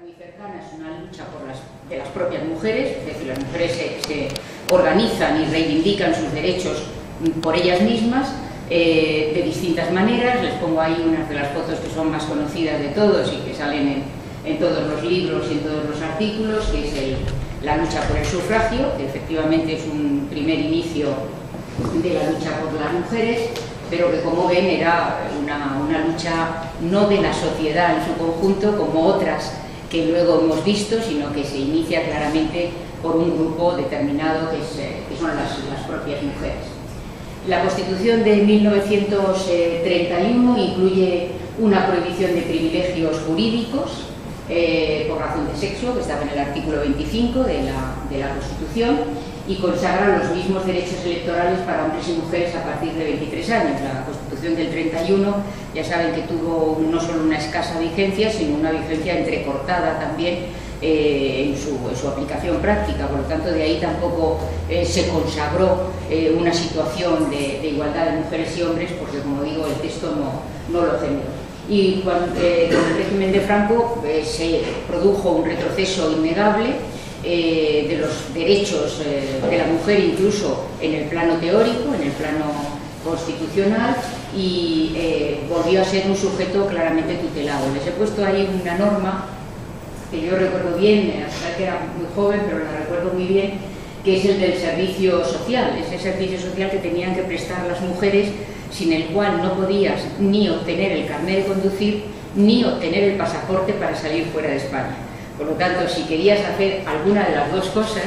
muy cercana, es una lucha de las propias mujeres, es decir, las mujeres se organizan y reivindican sus derechos por ellas mismas de distintas maneras. Les pongo ahí unas de las fotos que son más conocidas de todos y que salen en todos los libros y en todos los artículos, que es la lucha por el sufragio, que efectivamente es un primer inicio de la lucha por las mujeres, pero que, como ven, era una lucha no de la sociedad en su conjunto, como otras que luego hemos visto, sino que se inicia claramente por un grupo determinado que son las propias mujeres. La Constitución de 1931 incluye una prohibición de privilegios jurídicos por razón de sexo, que estaba en el artículo 25 de la Constitución, y consagra los mismos derechos electorales para hombres y mujeres a partir de 23 años. La Constitución del 31, ya saben que tuvo no solo una escasa vigencia, sino una vigencia entrecortada también en su aplicación práctica. Por lo tanto, de ahí tampoco se consagró una situación de igualdad de mujeres y hombres, porque, como digo, el texto no lo generó. Y con el régimen de Franco se produjo un retroceso innegable de los derechos de la mujer, incluso en el plano teórico, en el plano constitucional, y volvió a ser un sujeto claramente tutelado. Les he puesto ahí una norma que yo recuerdo bien, a pesar que era muy joven, pero la recuerdo muy bien, que es el del servicio social, ese servicio social que tenían que prestar las mujeres, sin el cual no podías ni obtener el carnet de conducir ni obtener el pasaporte para salir fuera de España. Por lo tanto, si querías hacer alguna de las dos cosas,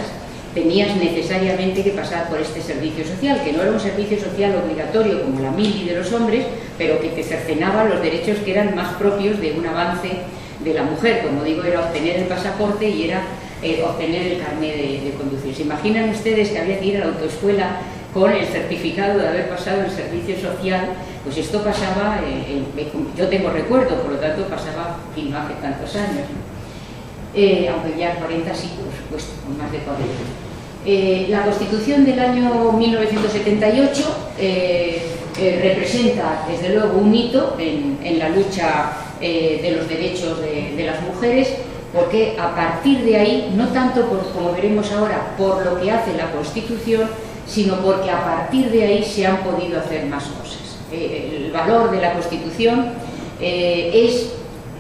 tenías necesariamente que pasar por este servicio social, que no era un servicio social obligatorio como la mili de los hombres, pero que te cercenaba los derechos que eran más propios de un avance de la mujer. Como digo, era obtener el pasaporte y era obtener el carnet de conducir. ¿Se imaginan ustedes que había que ir a la autoescuela con el certificado de haber pasado el servicio social? Pues esto pasaba, yo tengo recuerdo, por lo tanto pasaba no hace tantos años, aunque ya 40 sí, pues con más de 40. La Constitución del año 1978 representa, desde luego, un hito en la lucha de los derechos de las mujeres, porque a partir de ahí, no tanto como veremos ahora, por lo que hace la Constitución, sino porque a partir de ahí se han podido hacer más cosas. El valor de la Constitución es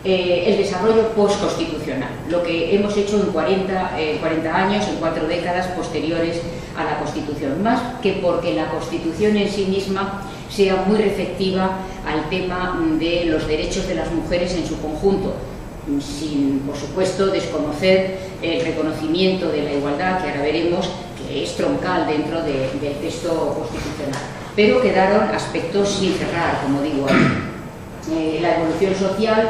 el desarrollo postconstitucional, lo que hemos hecho en 40 años, en 4 décadas posteriores a la Constitución, más que porque la Constitución en sí misma sea muy receptiva al tema de los derechos de las mujeres en su conjunto, sin, por supuesto, desconocer el reconocimiento de la igualdad, que ahora veremos que es troncal dentro del texto constitucional. Pero quedaron aspectos sin cerrar, como digo. La evolución social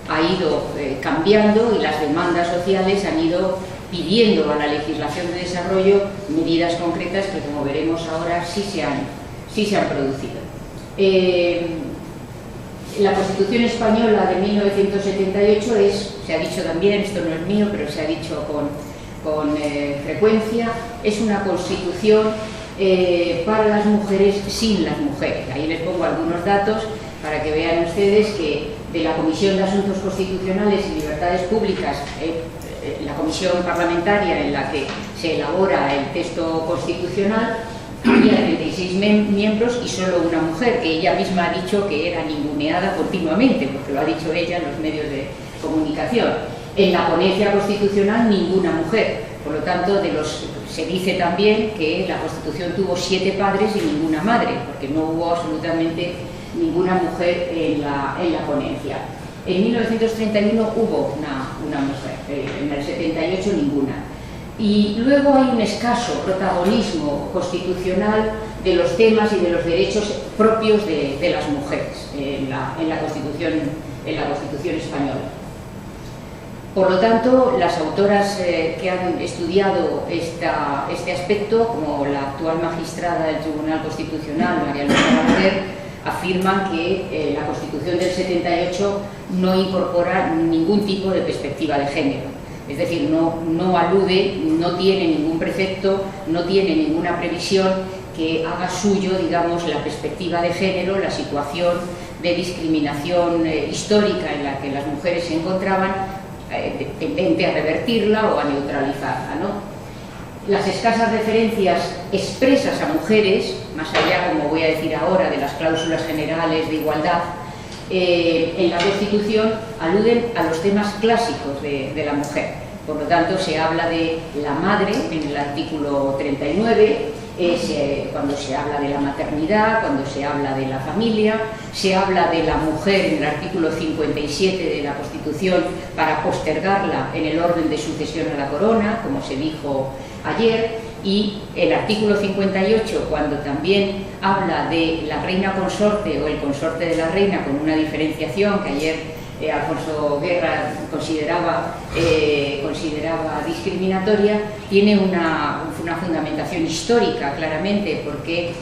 ha ido cambiando y las demandas sociales han ido pidiendo a la legislación de desarrollo medidas concretas que, como veremos ahora, sí se han producido. La Constitución española de 1978 se ha dicho también, esto no es mío, pero se ha dicho con frecuencia, es una Constitución para las mujeres sin las mujeres. Ahí les pongo algunos datos para que vean ustedes que de la Comisión de Asuntos Constitucionales y Libertades Públicas, la comisión parlamentaria en la que se elabora el texto constitucional, había 36 miembros y solo una mujer, que ella misma ha dicho que era ninguneada continuamente, porque lo ha dicho ella en los medios de comunicación. En la ponencia constitucional, ninguna mujer. Por lo tanto, se dice también que la Constitución tuvo 7 padres y ninguna madre, porque no hubo absolutamente ninguna mujer en la ponencia. En 1931 hubo una mujer, en el 78 ninguna. Y luego hay un escaso protagonismo constitucional de los temas y de los derechos propios de las mujeres en la Constitución española. Por lo tanto, las autoras que han estudiado este aspecto, como la actual magistrada del Tribunal Constitucional, María Luisa Barber, afirman que la Constitución del 78 no incorpora ningún tipo de perspectiva de género. Es decir, no alude, no tiene ningún precepto, no tiene ninguna previsión que haga suyo, digamos, la perspectiva de género, la situación de discriminación histórica en la que las mujeres se encontraban, tendente a revertirla o a neutralizarla, ¿no? Las escasas referencias expresas a mujeres, más allá, como voy a decir ahora, de las cláusulas generales de igualdad, en la Constitución aluden a los temas clásicos de la mujer. Por lo tanto, se habla de la madre en el artículo 39, cuando se habla de la maternidad, cuando se habla de la familia, se habla de la mujer en el artículo 57 de la Constitución para postergarla en el orden de sucesión a la corona, como se dijo ayer, y el artículo 58, cuando también habla de la reina consorte o el consorte de la reina, con una diferenciación que ayer Alfonso Guerra consideraba discriminatoria, tiene una fundamentación histórica, claramente, porque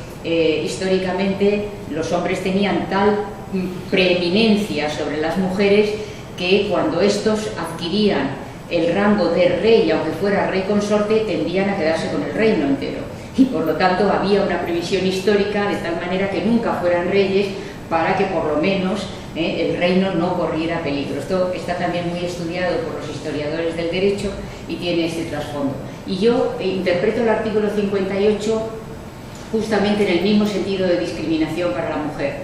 históricamente los hombres tenían tal preeminencia sobre las mujeres que cuando estos adquirían el rango de rey, aunque fuera rey consorte, tendían a quedarse con el reino entero. Y por lo tanto había una previsión histórica de tal manera que nunca fueran reyes, para que por lo menos el reino no corriera peligro. Esto está también muy estudiado por los historiadores del derecho y tiene este trasfondo. Y yo interpreto el artículo 58 justamente en el mismo sentido de discriminación para la mujer.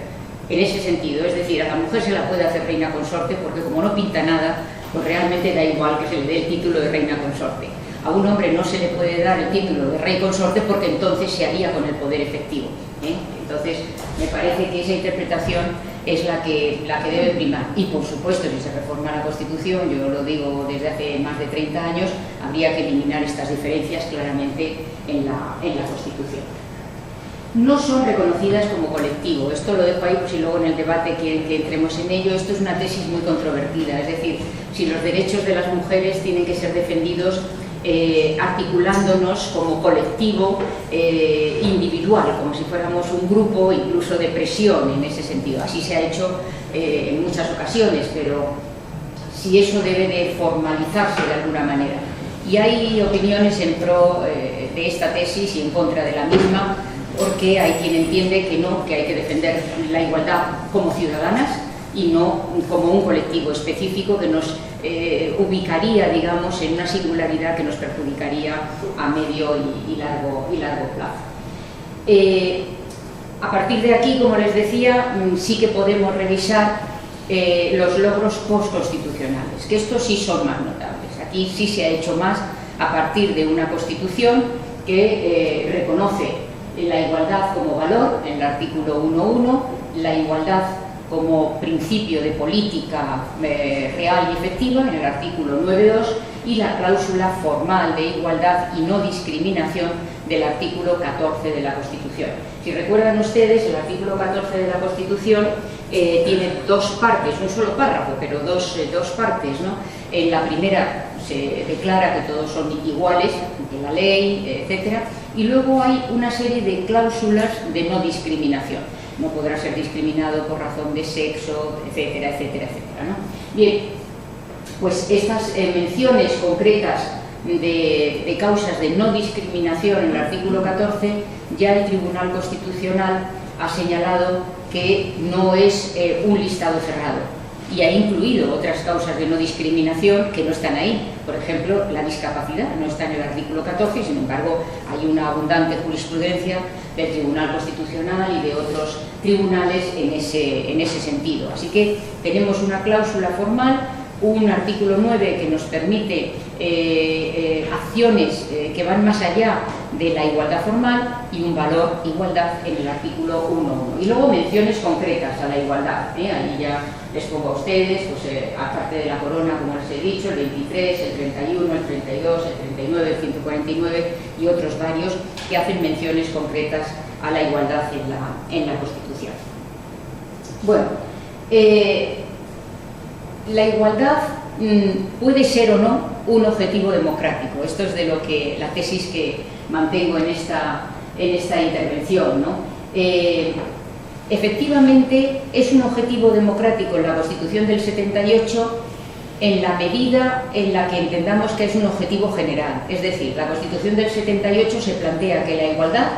En ese sentido, es decir, a la mujer se la puede hacer reina consorte porque como no pinta nada, pues realmente da igual que se le dé el título de reina consorte. A un hombre no se le puede dar el título de rey consorte porque entonces se haría con el poder efectivo. Entonces, me parece que esa interpretación es la que debe primar. Y, por supuesto, si se reforma la Constitución, yo lo digo desde hace más de 30 años, habría que eliminar estas diferencias claramente en la Constitución. No son reconocidas como colectivo. Esto lo dejo ahí por si luego en el debate que entremos en ello. Esto es una tesis muy controvertida. Es decir, si los derechos de las mujeres tienen que ser defendidos articulándonos como colectivo individual, como si fuéramos un grupo incluso de presión en ese sentido. Así se ha hecho en muchas ocasiones, pero si eso debe de formalizarse de alguna manera. Y hay opiniones en pro de esta tesis y en contra de la misma, porque hay quien entiende que no, que hay que defender la igualdad como ciudadanas y no como un colectivo específico que nos ubicaría, digamos, en una singularidad que nos perjudicaría a medio y largo plazo. A partir de aquí, como les decía, sí que podemos revisar los logros postconstitucionales, que estos sí son más notables. Aquí sí se ha hecho más a partir de una Constitución que reconoce la igualdad como valor, en el artículo 1.1, la igualdad como principio de política real y efectiva, en el artículo 9.2, y la cláusula formal de igualdad y no discriminación del artículo 14 de la Constitución. Si recuerdan ustedes, el artículo 14 de la Constitución tiene dos partes, un solo párrafo, pero dos partes, ¿no? En la primera se declara que todos son iguales ante la ley, etc. Y luego hay una serie de cláusulas de no discriminación. No podrá ser discriminado por razón de sexo, etcétera, etcétera, etcétera, ¿no? Bien, pues estas menciones concretas de causas de no discriminación en el artículo 14, ya el Tribunal Constitucional ha señalado que no es un listado cerrado y ha incluido otras causas de no discriminación que no están ahí. Por ejemplo, la discapacidad no está en el artículo 14 y, sin embargo, hay una abundante jurisprudencia del Tribunal Constitucional y de otros tribunales en ese sentido. Así que tenemos una cláusula formal, un artículo 9 que nos permite acciones que van más allá de la igualdad formal y un valor igualdad en el artículo 1.1. Y luego menciones concretas a la igualdad. Ahí ya les pongo a ustedes, pues, aparte de la corona, como les he dicho, el 23, el 31, el 32, el 39, el 149 y otros varios que hacen menciones concretas a la igualdad en la Constitución. Bueno, la igualdad puede ser o no un objetivo democrático. Esto es de lo que la tesis que mantengo en esta intervención, ¿no? Efectivamente, es un objetivo democrático en la Constitución del 78 en la medida en la que entendamos que es un objetivo general. Es decir, la Constitución del 78 se plantea que la igualdad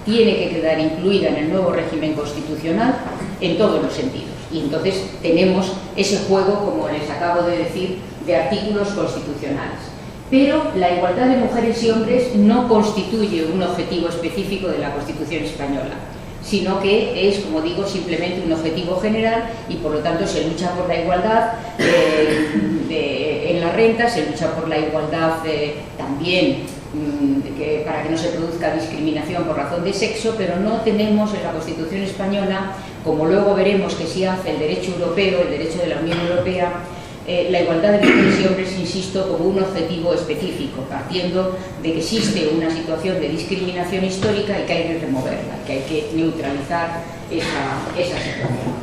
tiene que quedar incluida en el nuevo régimen constitucional en todos los sentidos. Y entonces tenemos ese juego, como les acabo de decir, de artículos constitucionales. Pero la igualdad de mujeres y hombres no constituye un objetivo específico de la Constitución española, sino que es, como digo, simplemente un objetivo general y por lo tanto se lucha por la igualdad en la renta, se lucha por la igualdad también para que no se produzca discriminación por razón de sexo, pero no tenemos en la Constitución española, como luego veremos que sí hace el derecho europeo, el derecho de la Unión Europea, la igualdad de mujeres y hombres, insisto, como un objetivo específico, partiendo de que existe una situación de discriminación histórica y que hay que removerla, que hay que neutralizar esa situación.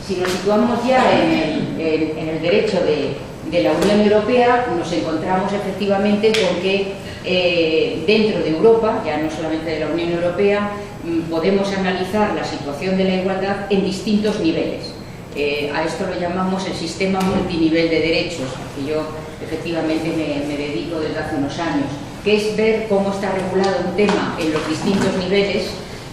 Si nos situamos ya en el derecho de la Unión Europea, nos encontramos efectivamente con que dentro de Europa, ya no solamente de la Unión Europea, podemos analizar la situación de la igualdad en distintos niveles. A esto lo llamamos el sistema multinivel de derechos, al que yo efectivamente me dedico desde hace unos años, que es ver cómo está regulado un tema en los distintos niveles,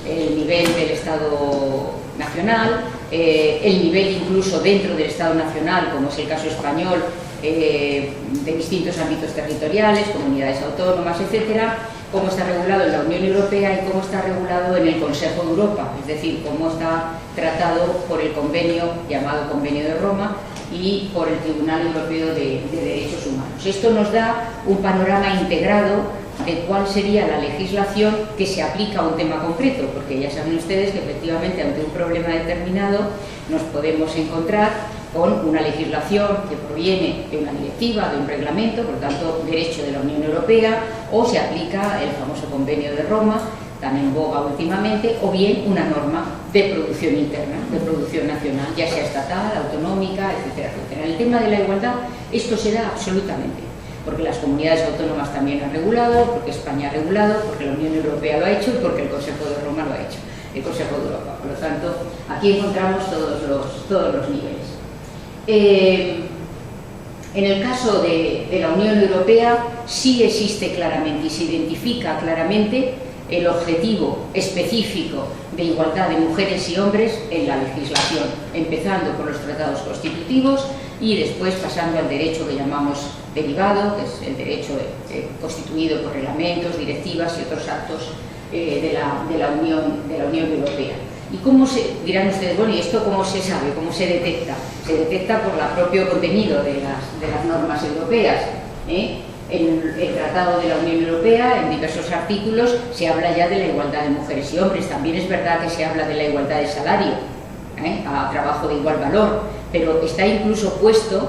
el nivel del Estado nacional, el nivel incluso dentro del Estado nacional, como es el caso español, de distintos ámbitos territoriales, comunidades autónomas, etcétera, cómo está regulado en la Unión Europea y cómo está regulado en el Consejo de Europa, es decir, cómo está tratado por el convenio llamado Convenio de Roma y por el Tribunal Europeo de Derechos Humanos. Esto nos da un panorama integrado de cuál sería la legislación que se aplica a un tema concreto, porque ya saben ustedes que efectivamente ante un problema determinado nos podemos encontrar con una legislación que proviene de una directiva, de un reglamento, por lo tanto derecho de la Unión Europea, o se aplica el famoso Convenio de Roma, tan en boga últimamente, o bien una norma de producción interna, de producción nacional, ya sea estatal, autonómica, etcétera, etcétera. En el tema de la igualdad esto se da absolutamente, porque las comunidades autónomas también han regulado, porque España ha regulado, porque la Unión Europea lo ha hecho y porque el Consejo de Roma lo ha hecho, el Consejo de Europa. Por lo tanto, aquí encontramos todos los niveles. En el caso de la Unión Europea sí existe claramente y se identifica claramente el objetivo específico de igualdad de mujeres y hombres en la legislación, empezando por los tratados constitutivos y después pasando al derecho que llamamos derivado, que es el derecho constituido por reglamentos, directivas y otros actos de la Unión Europea. ¿Y cómo dirán ustedes, bueno, y esto cómo se sabe, cómo se detecta? Se detecta por el propio contenido de las normas europeas. En el Tratado de la Unión Europea, en diversos artículos, se habla ya de la igualdad de mujeres y hombres. También es verdad que se habla de la igualdad de salario, a trabajo de igual valor, pero está incluso puesto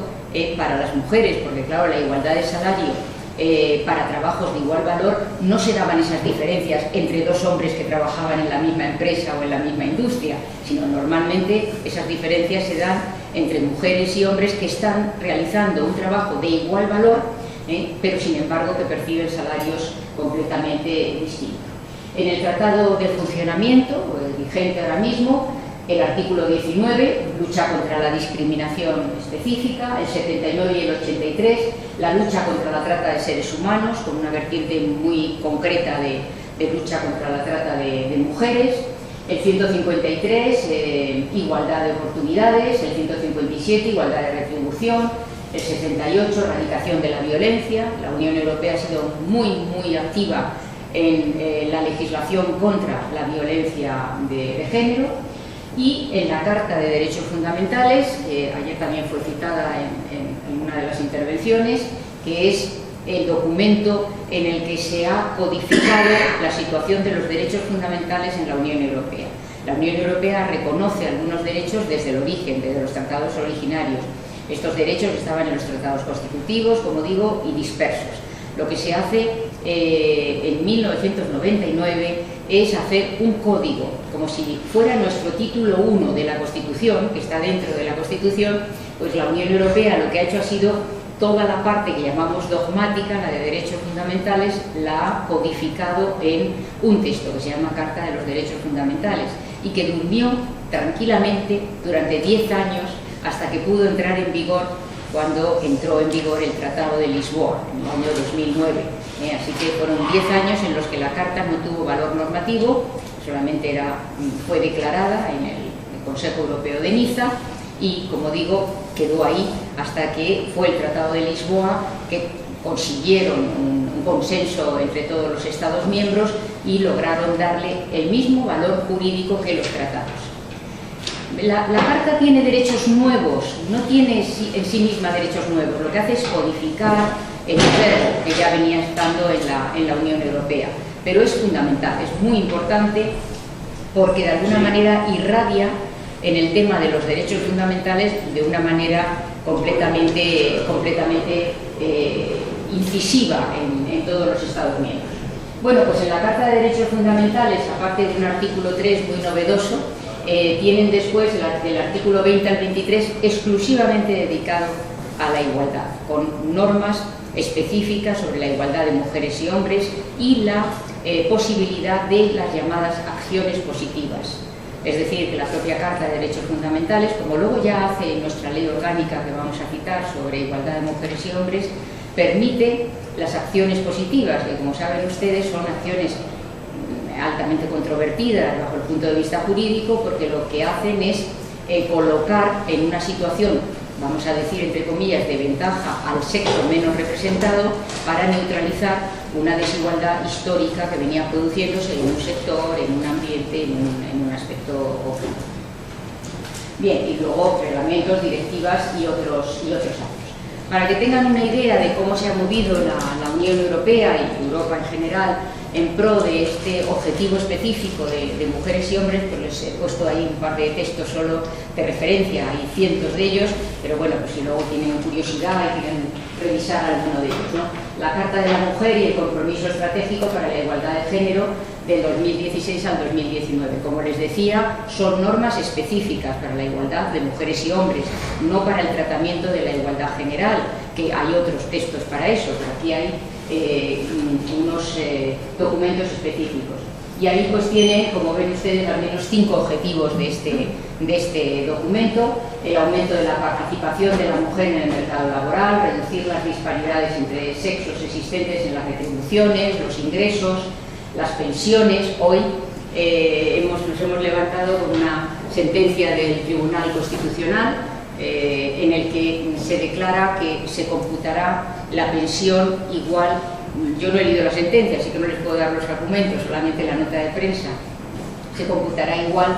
para las mujeres, porque claro, la igualdad de salario para trabajos de igual valor no se daban esas diferencias entre dos hombres que trabajaban en la misma empresa o en la misma industria, sino normalmente esas diferencias se dan entre mujeres y hombres que están realizando un trabajo de igual valor, pero sin embargo que perciben salarios completamente distintos. En el Tratado de Funcionamiento, vigente ahora mismo, el artículo 19, lucha contra la discriminación específica, el 79 y el 83, la lucha contra la trata de seres humanos, con una vertiente muy concreta de lucha contra la trata de mujeres, el 153, igualdad de oportunidades, el 157, igualdad de retribución, el 68, erradicación de la violencia. La Unión Europea ha sido muy activa en la legislación contra la violencia de género. Y en la Carta de Derechos Fundamentales, que ayer también fue citada en una de las intervenciones, que es el documento en el que se ha codificado la situación de los derechos fundamentales en la Unión Europea. La Unión Europea reconoce algunos derechos desde el origen, desde los tratados originarios. Estos derechos estaban en los tratados constitutivos, como digo, y dispersos. Lo que se hace en 1999 es hacer un código, como si fuera nuestro título 1 de la Constitución, que está dentro de la Constitución. Pues la Unión Europea lo que ha hecho ha sido toda la parte que llamamos dogmática, la de derechos fundamentales, la ha codificado en un texto que se llama Carta de los Derechos Fundamentales y que durmió tranquilamente durante 10 años hasta que pudo entrar en vigor cuando entró en vigor el Tratado de Lisboa en el año 2009. Así que fueron 10 años en los que la Carta no tuvo valor normativo, solamente fue declarada en el Consejo Europeo de Niza y, como digo, quedó ahí hasta que fue el Tratado de Lisboa, que consiguieron un consenso entre todos los Estados miembros y lograron darle el mismo valor jurídico que los tratados. La Carta tiene derechos nuevos, no tiene en sí misma derechos nuevos, lo que hace es codificar el verbo que ya venía estando en la Unión Europea, pero es fundamental, es muy importante porque de alguna manera irradia en el tema de los derechos fundamentales de una manera completamente incisiva en todos los Estados miembros. Bueno, pues en la Carta de Derechos Fundamentales, aparte de un artículo 3 muy novedoso, tienen después del artículo 20 al 23 exclusivamente dedicado a la igualdad, con normas específicas sobre la igualdad de mujeres y hombres y la posibilidad de las llamadas acciones positivas. Es decir, que la propia Carta de Derechos Fundamentales, como luego ya hace nuestra ley orgánica que vamos a citar sobre igualdad de mujeres y hombres, permite las acciones positivas, que como saben ustedes son acciones altamente controvertidas bajo el punto de vista jurídico, porque lo que hacen es colocar en una situación, vamos a decir entre comillas, de ventaja al sexo menos representado para neutralizar una desigualdad histórica que venía produciéndose en un sector, en un ambiente, en un aspecto concreto. Bien, y luego reglamentos, directivas y otros actos. Para que tengan una idea de cómo se ha movido la Unión Europea y Europa en general en pro de este objetivo específico de mujeres y hombres, pues les he puesto ahí un par de textos solo de referencia, hay cientos de ellos, pero bueno, pues si luego tienen curiosidad y quieren revisar alguno de ellos, ¿no? La Carta de la Mujer y el Compromiso Estratégico para la Igualdad de Género del 2016 al 2019. Como les decía, son normas específicas para la igualdad de mujeres y hombres, no para el tratamiento de la igualdad general, que hay otros textos para eso, pero aquí hay unos documentos específicos. Y ahí pues tiene, como ven ustedes, al menos 5 objetivos de este documento: el aumento de la participación de la mujer en el mercado laboral, reducir las disparidades entre sexos existentes en las retribuciones, los ingresos, las pensiones. Hoy nos hemos levantado con una sentencia del Tribunal Constitucional en el que se declara que se computará la pensión igual. Yo no he leído la sentencia, así que no les puedo dar los argumentos, solamente la nota de prensa. Se computará igual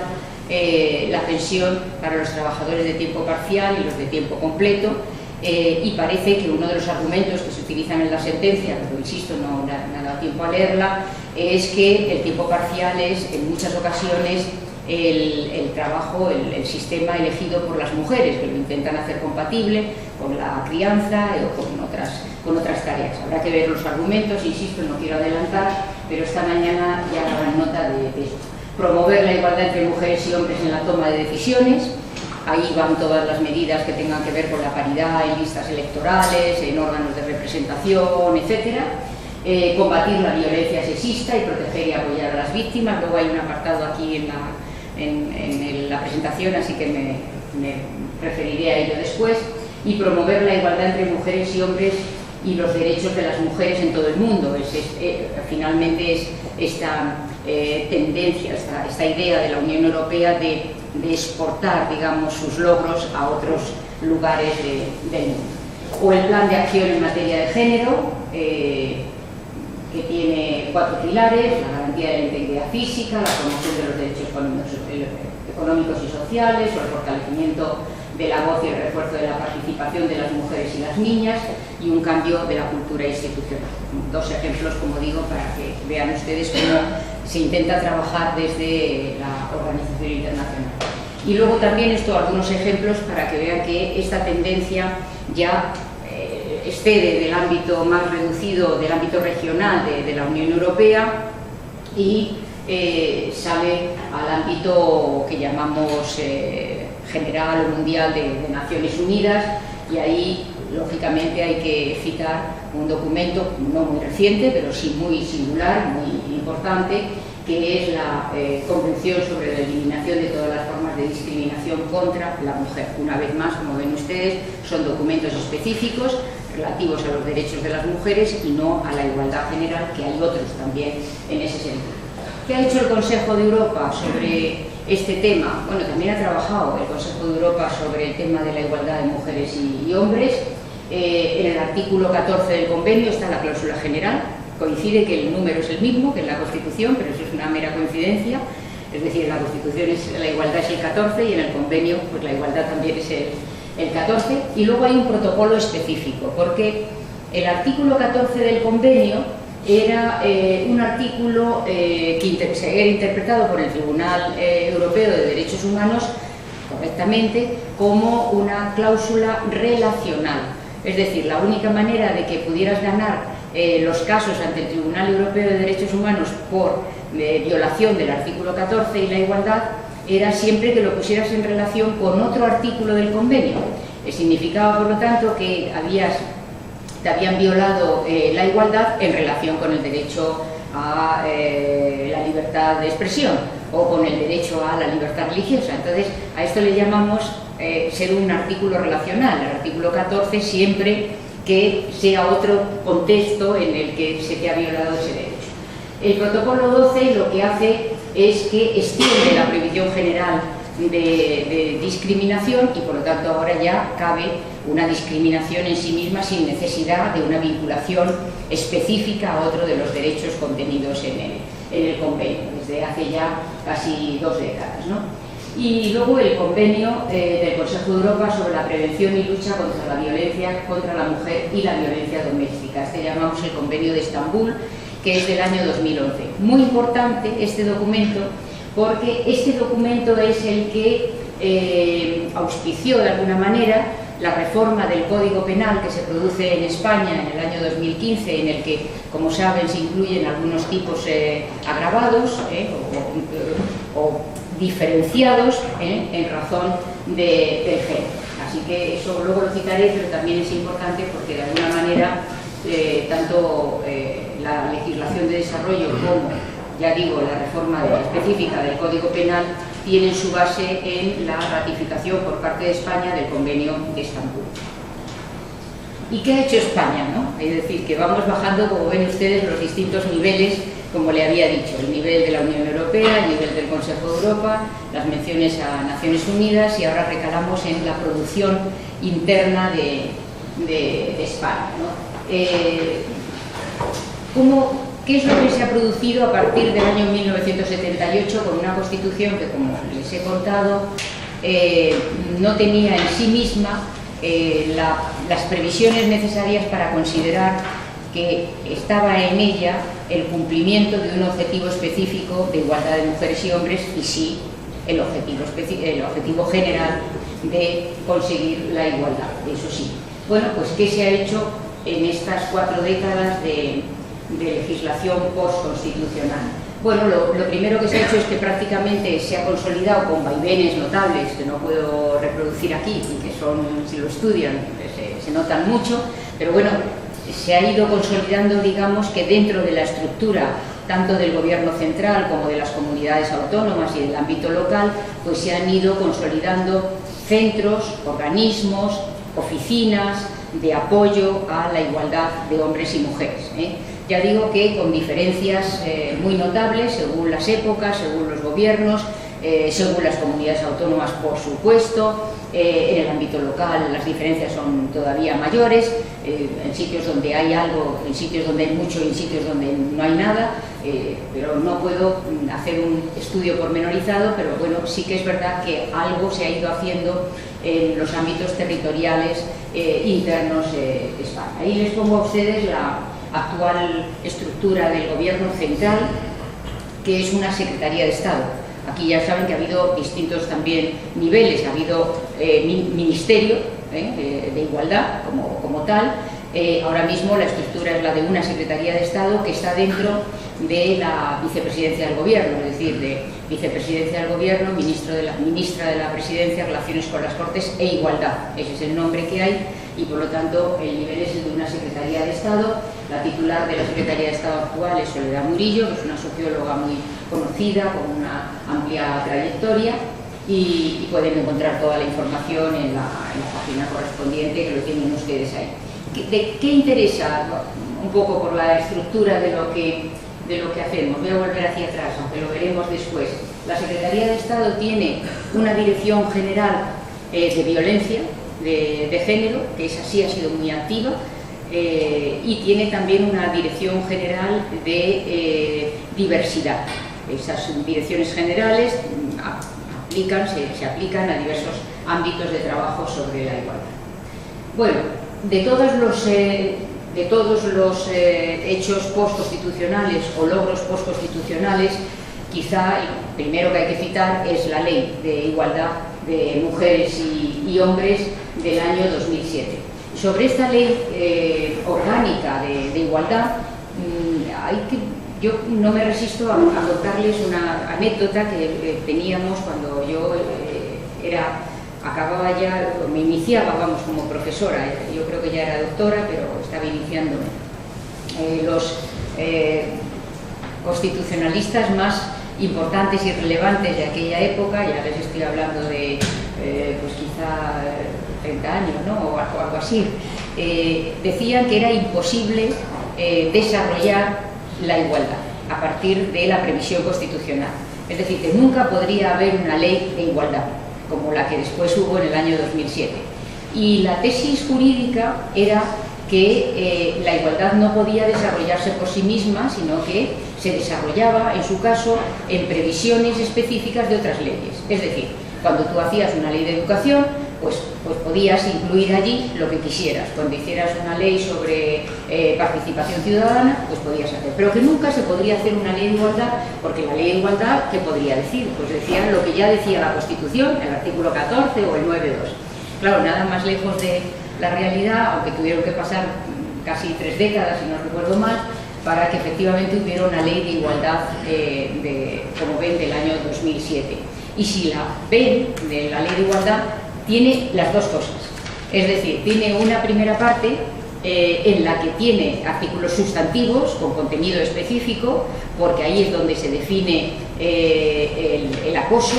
la pensión para los trabajadores de tiempo parcial y los de tiempo completo, y parece que uno de los argumentos que se utilizan en la sentencia, pero insisto, no me ha dado tiempo a leerla, es que el tiempo parcial es en muchas ocasiones el trabajo, el sistema elegido por las mujeres, que lo intentan hacer compatible con la crianza o con otras tareas. Habrá que ver los argumentos, insisto, no quiero adelantar, pero esta mañana ya darán nota de esto. Promover la igualdad entre mujeres y hombres en la toma de decisiones. Ahí van todas las medidas que tengan que ver con la paridad en listas electorales, en órganos de representación, etcétera. Combatir la violencia sexista y proteger y apoyar a las víctimas. Luego hay un apartado aquí en la presentación, así que me referiré a ello después. Y promover la igualdad entre mujeres y hombres y los derechos de las mujeres en todo el mundo. Finalmente es esta tendencia, esta idea de la Unión Europea de exportar, digamos, sus logros a otros lugares del mundo. O el Plan de Acción en Materia de Género, que tiene 4 pilares: la garantía de la integridad física, la promoción de los derechos económicos y sociales, o el fortalecimiento de la voz y el refuerzo de la participación de las mujeres y las niñas, y un cambio de la cultura institucional. 2 ejemplos, como digo, para que vean ustedes cómo se intenta trabajar desde la organización internacional. Y luego también algunos ejemplos para que vean que esta tendencia ya excede del ámbito más reducido, del ámbito regional de la Unión Europea, y sale al ámbito que llamamos general o mundial de Naciones Unidas, y ahí lógicamente hay que citar un documento no muy reciente, pero sí muy singular, muy importante, importante, que es la Convención sobre la eliminación de todas las formas de discriminación contra la mujer. Una vez más, como ven ustedes, son documentos específicos relativos a los derechos de las mujeres y no a la igualdad general, que hay otros también en ese sentido. ¿Qué ha hecho el Consejo de Europa sobre este tema? Bueno, también ha trabajado el Consejo de Europa sobre el tema de la igualdad de mujeres y hombres. En el artículo 14 del convenio está la cláusula general. Coincide que el número es el mismo que en la Constitución, pero eso es una mera coincidencia. Es decir, en la Constitución la igualdad es el 14 y en el convenio pues la igualdad también es el 14. Y luego hay un protocolo específico, porque el artículo 14 del convenio era un artículo que era interpretado por el Tribunal Europeo de Derechos Humanos correctamente como una cláusula relacional. Es decir, la única manera de que pudieras ganar los casos ante el Tribunal Europeo de Derechos Humanos por violación del artículo 14 y la igualdad era siempre que lo pusieras en relación con otro artículo del convenio. Significaba, por lo tanto, que te habían violado la igualdad en relación con el derecho a la libertad de expresión o con el derecho a la libertad religiosa. Entonces, a esto le llamamos ser un artículo relacional, el artículo 14, siempre que sea otro contexto en el que se te ha violado ese derecho. El protocolo 12 lo que hace es que extiende la prohibición general de discriminación y por lo tanto ahora ya cabe una discriminación en sí misma sin necesidad de una vinculación específica a otro de los derechos contenidos en el convenio, desde hace ya casi 2 décadas, ¿no? Y luego el convenio del Consejo de Europa sobre la prevención y lucha contra la violencia contra la mujer y la violencia doméstica. Este llamamos el convenio de Estambul, que es del año 2011. Muy importante este documento, porque este documento es el que auspició de alguna manera la reforma del Código Penal que se produce en España en el año 2015, en el que, como saben, se incluyen algunos tipos agravados o diferenciados en razón del género. Así que eso luego lo citaré, pero también es importante porque de alguna manera tanto la legislación de desarrollo como, ya digo, la reforma específica del Código Penal tienen su base en la ratificación por parte de España del Convenio de Estambul. ¿Y qué ha hecho España, no? Es decir, que vamos bajando, como ven ustedes, los distintos niveles, como le había dicho, el nivel de la Unión Europea, el nivel del Consejo de Europa, las menciones a Naciones Unidas y ahora recalamos en la producción interna de España, ¿no? ¿Qué es lo que se ha producido a partir del año 1978 con una Constitución que, como les he contado, no tenía en sí misma las previsiones necesarias para considerar que estaba en ella el cumplimiento de un objetivo específico de igualdad de mujeres y hombres y sí el objetivo general de conseguir la igualdad, eso sí. Bueno, pues ¿qué se ha hecho en estas 4 décadas de legislación postconstitucional? Bueno, lo primero que se ha hecho es que prácticamente se ha consolidado con vaivenes notables que no puedo reproducir aquí y que son, si lo estudian, se notan mucho, pero bueno, se ha ido consolidando, digamos, que dentro de la estructura tanto del gobierno central como de las comunidades autónomas y del ámbito local, pues se han ido consolidando centros, organismos, oficinas de apoyo a la igualdad de hombres y mujeres, Ya digo que con diferencias muy notables según las épocas, según los gobiernos, según las comunidades autónomas, por supuesto. En el ámbito local las diferencias son todavía mayores, en sitios donde hay algo, en sitios donde hay mucho y en sitios donde no hay nada, pero no puedo hacer un estudio pormenorizado, pero bueno, sí que es verdad que algo se ha ido haciendo en los ámbitos territoriales internos de España. Ahí les pongo a ustedes la actual estructura del gobierno central, que es una Secretaría de Estado. Aquí ya saben que ha habido distintos también niveles, ha habido ministerio de igualdad como tal. Ahora mismo la estructura es la de una Secretaría de Estado que está dentro de la vicepresidencia del gobierno, es decir, de vicepresidencia del gobierno, ministra de la presidencia, relaciones con las Cortes e igualdad. Ese es el nombre que hay y por lo tanto el nivel es el de una Secretaría de Estado. La titular de la Secretaría de Estado actual es Soledad Murillo, que es una socióloga muy conocida, con una amplia trayectoria, y pueden encontrar toda la información en la página correspondiente, que lo tienen ustedes ahí. ¿Qué interesa? Un poco por la estructura de lo que hacemos. Voy a volver hacia atrás, aunque lo veremos después. La Secretaría de Estado tiene una dirección general de violencia de género, que esa sí ha sido muy activa, y tiene también una dirección general de diversidad. Esas direcciones generales se aplican a diversos ámbitos de trabajo sobre la igualdad. Bueno, de todos los hechos postconstitucionales o logros postconstitucionales, quizá el primero que hay que citar es la Ley de Igualdad de Mujeres y Hombres del año 2007. Sobre esta ley orgánica de igualdad, yo no me resisto a contarles una anécdota que teníamos cuando yo acababa ya, me iniciaba, vamos, como profesora. Yo creo que ya era doctora, pero estaba iniciándome. Los constitucionalistas más importantes y relevantes de aquella época, ya les estoy hablando de pues quizá 30 años, ¿no? o algo así, decían que era imposible desarrollar la igualdad a partir de la previsión constitucional. Es decir, que nunca podría haber una ley de igualdad como la que después hubo en el año 2007. Y la tesis jurídica era que la igualdad no podía desarrollarse por sí misma, sino que se desarrollaba, en su caso, en previsiones específicas de otras leyes. Es decir, cuando tú hacías una ley de educación, pues podías incluir allí lo que quisieras. Cuando hicieras una ley sobre participación ciudadana, pues podías hacer. Pero que nunca se podría hacer una ley de igualdad, porque la ley de igualdad, ¿qué podría decir? Pues decía lo que ya decía la Constitución, el artículo 14 o el 9.2. Claro, nada más lejos de la realidad, aunque tuvieron que pasar casi 3 décadas, si no recuerdo mal, para que efectivamente hubiera una ley de igualdad, como ven, del año 2007. Y si la ven de la ley de igualdad, tiene las dos cosas. Es decir, tiene una primera parte en la que tiene artículos sustantivos con contenido específico, porque ahí es donde se define el acoso,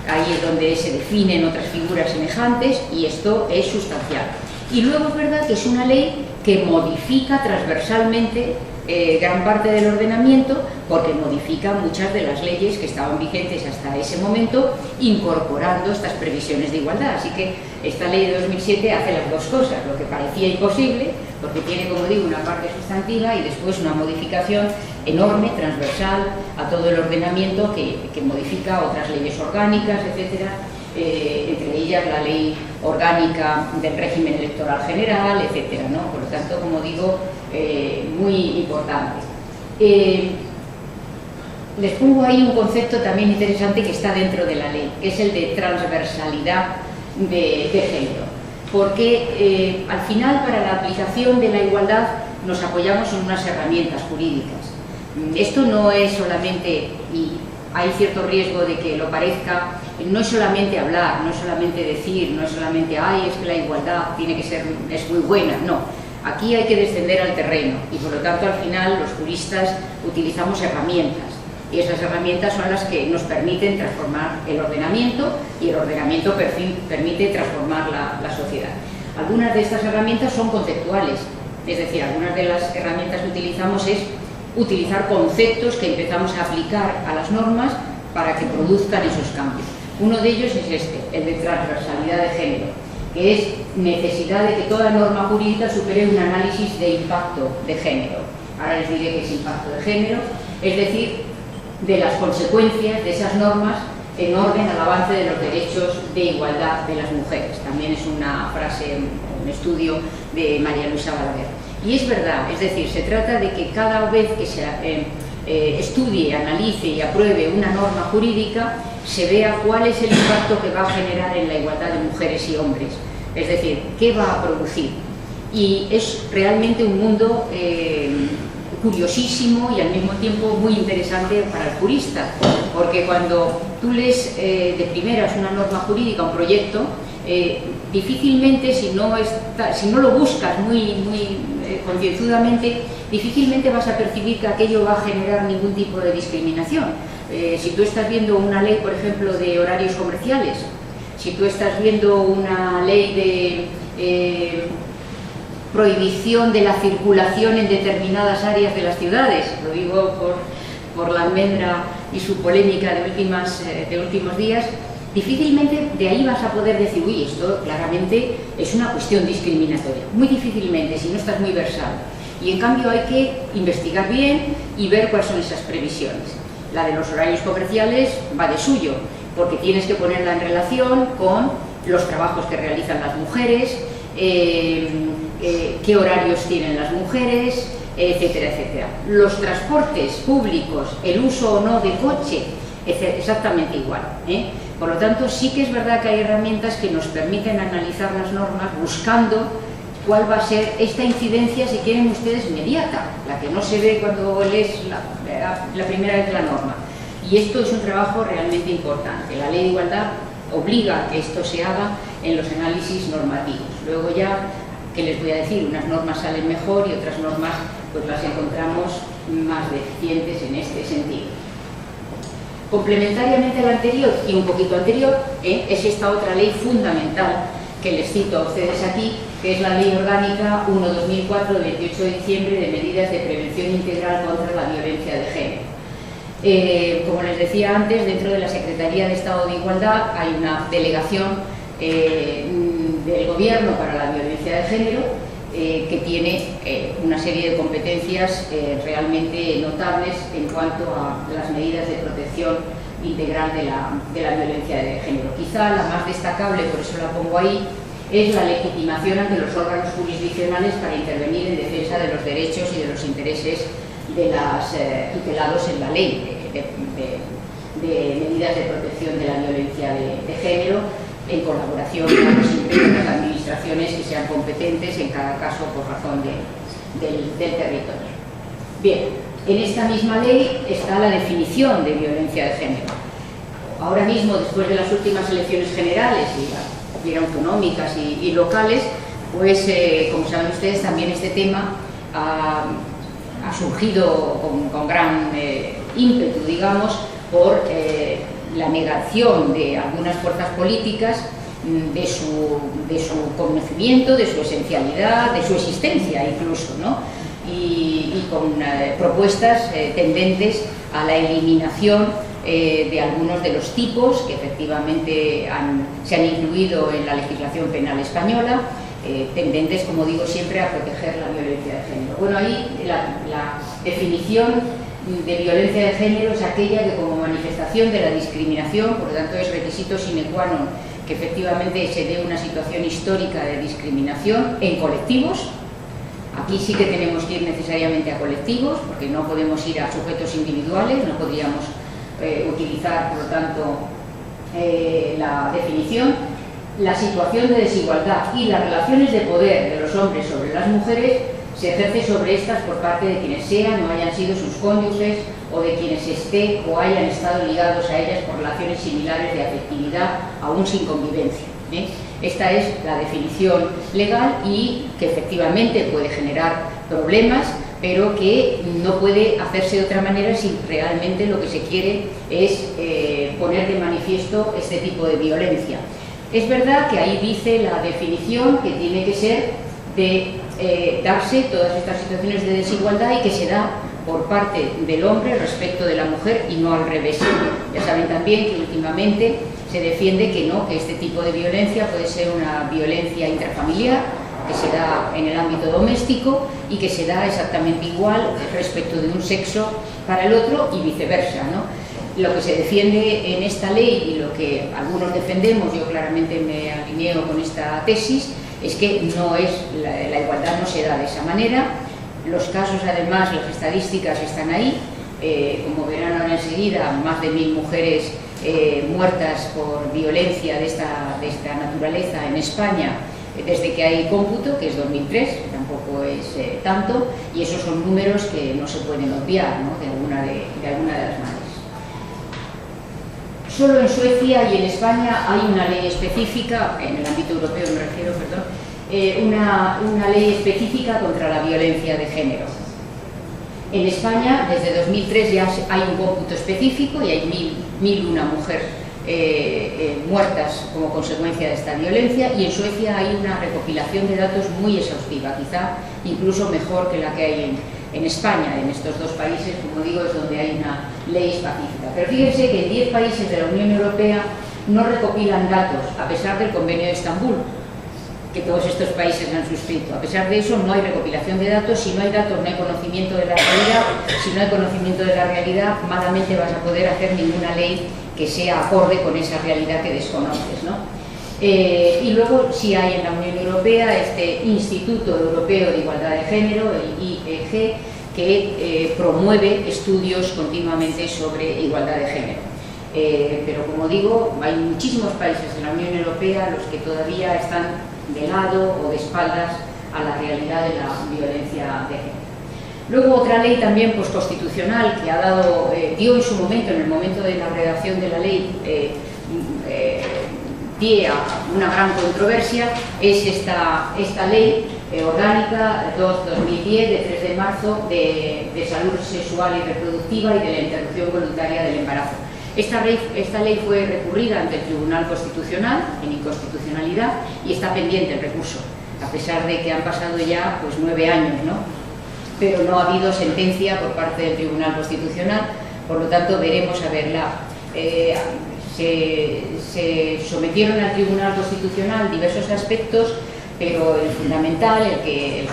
ahí es donde se definen otras figuras semejantes, y esto es sustancial. Y luego es verdad que es una ley que modifica transversalmente gran parte del ordenamiento, porque modifica muchas de las leyes que estaban vigentes hasta ese momento, incorporando estas previsiones de igualdad. Así que esta ley de 2007 hace las dos cosas, lo que parecía imposible, porque tiene, como digo, una parte sustantiva y después una modificación enorme, transversal, a todo el ordenamiento que modifica otras leyes orgánicas, etcétera, entre ellas la ley orgánica del régimen electoral general, etcétera, ¿no? Por lo tanto, como digo, muy importante. Les pongo ahí un concepto también interesante que está dentro de la ley, que es el de transversalidad de género, porque al final, para la aplicación de la igualdad, nos apoyamos en unas herramientas jurídicas. Esto no es solamente, y hay cierto riesgo de que lo parezca, no es solamente hablar, no es solamente decir, no es solamente, ay, es que la igualdad tiene que ser, es muy buena, no. Aquí hay que descender al terreno y, por lo tanto, al final los juristas utilizamos herramientas, y esas herramientas son las que nos permiten transformar el ordenamiento, y el ordenamiento permite transformar la sociedad. Algunas de estas herramientas son conceptuales, es decir, algunas de las herramientas que utilizamos es utilizar conceptos que empezamos a aplicar a las normas para que produzcan esos cambios. Uno de ellos es este, el de transversalidad de género, que es necesidad de que toda norma jurídica supere un análisis de impacto de género. Ahora les diré qué es impacto de género, es decir, de las consecuencias de esas normas en orden al avance de los derechos de igualdad de las mujeres. También es una frase, un estudio de María Luisa Balaguer. Y es verdad, es decir, se trata de que cada vez que se estudie, analice y apruebe una norma jurídica, se vea cuál es el impacto que va a generar en la igualdad de mujeres y hombres. Es decir, qué va a producir. Y es realmente un mundo curiosísimo y al mismo tiempo muy interesante para el jurista, porque cuando tú lees de primeras una norma jurídica, un proyecto, difícilmente, si no lo buscas muy concienzudamente, difícilmente vas a percibir que aquello va a generar ningún tipo de discriminación. Si tú estás viendo una ley, por ejemplo, de horarios comerciales, si tú estás viendo una ley de prohibición de la circulación en determinadas áreas de las ciudades, lo digo por la almendra y su polémica de últimos días, difícilmente de ahí vas a poder decir, uy, esto claramente es una cuestión discriminatoria. Muy difícilmente, si no estás muy versado. Y en cambio hay que investigar bien y ver cuáles son esas previsiones. La de los horarios comerciales va de suyo, porque tienes que ponerla en relación con los trabajos que realizan las mujeres, qué horarios tienen las mujeres, etcétera, etcétera. Los transportes públicos, el uso o no de coche, exactamente igual, ¿eh? Por lo tanto, sí que es verdad que hay herramientas que nos permiten analizar las normas buscando cuál va a ser esta incidencia, si quieren ustedes, inmediata, la que no se ve cuando lees la primera vez la norma. Y esto es un trabajo realmente importante. La Ley de Igualdad obliga a que esto se haga en los análisis normativos. Luego ya, ¿qué les voy a decir? Unas normas salen mejor y otras normas pues las encontramos más deficientes en este sentido. Complementariamente a la anterior y un poquito anterior, es esta otra ley fundamental que les cito a ustedes aquí, que es la Ley Orgánica 1/2004 de 28 de diciembre de medidas de prevención integral contra la violencia de género. Como les decía antes, dentro de la Secretaría de Estado de Igualdad hay una delegación del Gobierno para la violencia de género que tiene una serie de competencias realmente notables en cuanto a las medidas de protección integral de la violencia de género. Quizá la más destacable, por eso la pongo ahí, es la legitimación ante los órganos jurisdiccionales para intervenir en defensa de los derechos y de los intereses de las tutelados en la ley de medidas de protección de la violencia de género, en colaboración con las administraciones que sean competentes en cada caso por razón del territorio. Bien, en esta misma ley está la definición de violencia de género. Ahora mismo, después de las últimas elecciones generales y autonómicas y locales, pues como saben ustedes, también este tema ha surgido con gran ímpetu, digamos, por la negación de algunas fuerzas políticas de su conocimiento, de su esencialidad, de su existencia incluso, ¿no? Y con propuestas tendentes a la eliminación de algunos de los tipos que efectivamente se han incluido en la legislación penal española, tendentes, como digo siempre, a proteger la violencia de género. Bueno, ahí la definición de violencia de género es aquella que como manifestación de la discriminación, por lo tanto es requisito sine qua non que efectivamente se dé una situación histórica de discriminación en colectivos. Aquí sí que tenemos que ir necesariamente a colectivos, porque no podemos ir a sujetos individuales, no podríamos utilizar, por lo tanto, la definición. La situación de desigualdad y las relaciones de poder de los hombres sobre las mujeres se ejerce sobre estas por parte de quienes sean o hayan sido sus cónyuges o de quienes estén o hayan estado ligados a ellas por relaciones similares de afectividad, aún sin convivencia. Esta es la definición legal y que efectivamente puede generar problemas, pero que no puede hacerse de otra manera si realmente lo que se quiere es poner de manifiesto este tipo de violencia. Es verdad que ahí dice la definición que tiene que ser de darse todas estas situaciones de desigualdad y que se da por parte del hombre respecto de la mujer y no al revés. Ya saben también que últimamente se defiende que no, que este tipo de violencia puede ser una violencia intrafamiliar que se da en el ámbito doméstico y que se da exactamente igual respecto de un sexo para el otro y viceversa, ¿no? Lo que se defiende en esta ley y lo que algunos defendemos, yo claramente me alineo con esta tesis, es que no es, la igualdad no se da de esa manera. Los casos, además, las estadísticas están ahí. Como verán ahora enseguida, más de 1000 mujeres muertas por violencia de esta naturaleza en España desde que hay cómputo, que es 2003, que tampoco es tanto, y esos son números que no se pueden obviar, ¿no? de alguna de las maneras. Solo en Suecia y en España hay una ley específica, en el ámbito europeo me refiero, perdón, una ley específica contra la violencia de género. En España, desde 2003 ya hay un cómputo específico y hay 1001 mujeres muertas como consecuencia de esta violencia, y en Suecia hay una recopilación de datos muy exhaustiva, quizá incluso mejor que la que hay en España. En estos dos países, como digo, es donde hay una ley específica. Pero fíjense que en 10 países de la Unión Europea no recopilan datos, a pesar del Convenio de Estambul, que todos estos países han suscrito. A pesar de eso, no hay recopilación de datos. Si no hay datos, no hay conocimiento de la realidad. Si no hay conocimiento de la realidad, malamente vas a poder hacer ninguna ley que sea acorde con esa realidad que desconoces, ¿no? Y luego sí hay en la Unión Europea este Instituto Europeo de Igualdad de Género, el IEG, que promueve estudios continuamente sobre igualdad de género. Pero como digo, hay muchísimos países en la Unión Europea los que todavía están de lado o de espaldas a la realidad de la violencia de género. Luego otra ley también constitucional que dio en su momento, en el momento de la redacción de la ley, pie a una gran controversia, es esta ley orgánica 2/2010 de 3 de marzo de salud sexual y reproductiva y de la interrupción voluntaria del embarazo. Esta ley fue recurrida ante el Tribunal Constitucional en inconstitucionalidad y está pendiente el recurso, a pesar de que han pasado ya 9 años, ¿no? Pero no ha habido sentencia por parte del Tribunal Constitucional, por lo tanto veremos a verla. Se sometieron al Tribunal Constitucional diversos aspectos, pero el fundamental, el que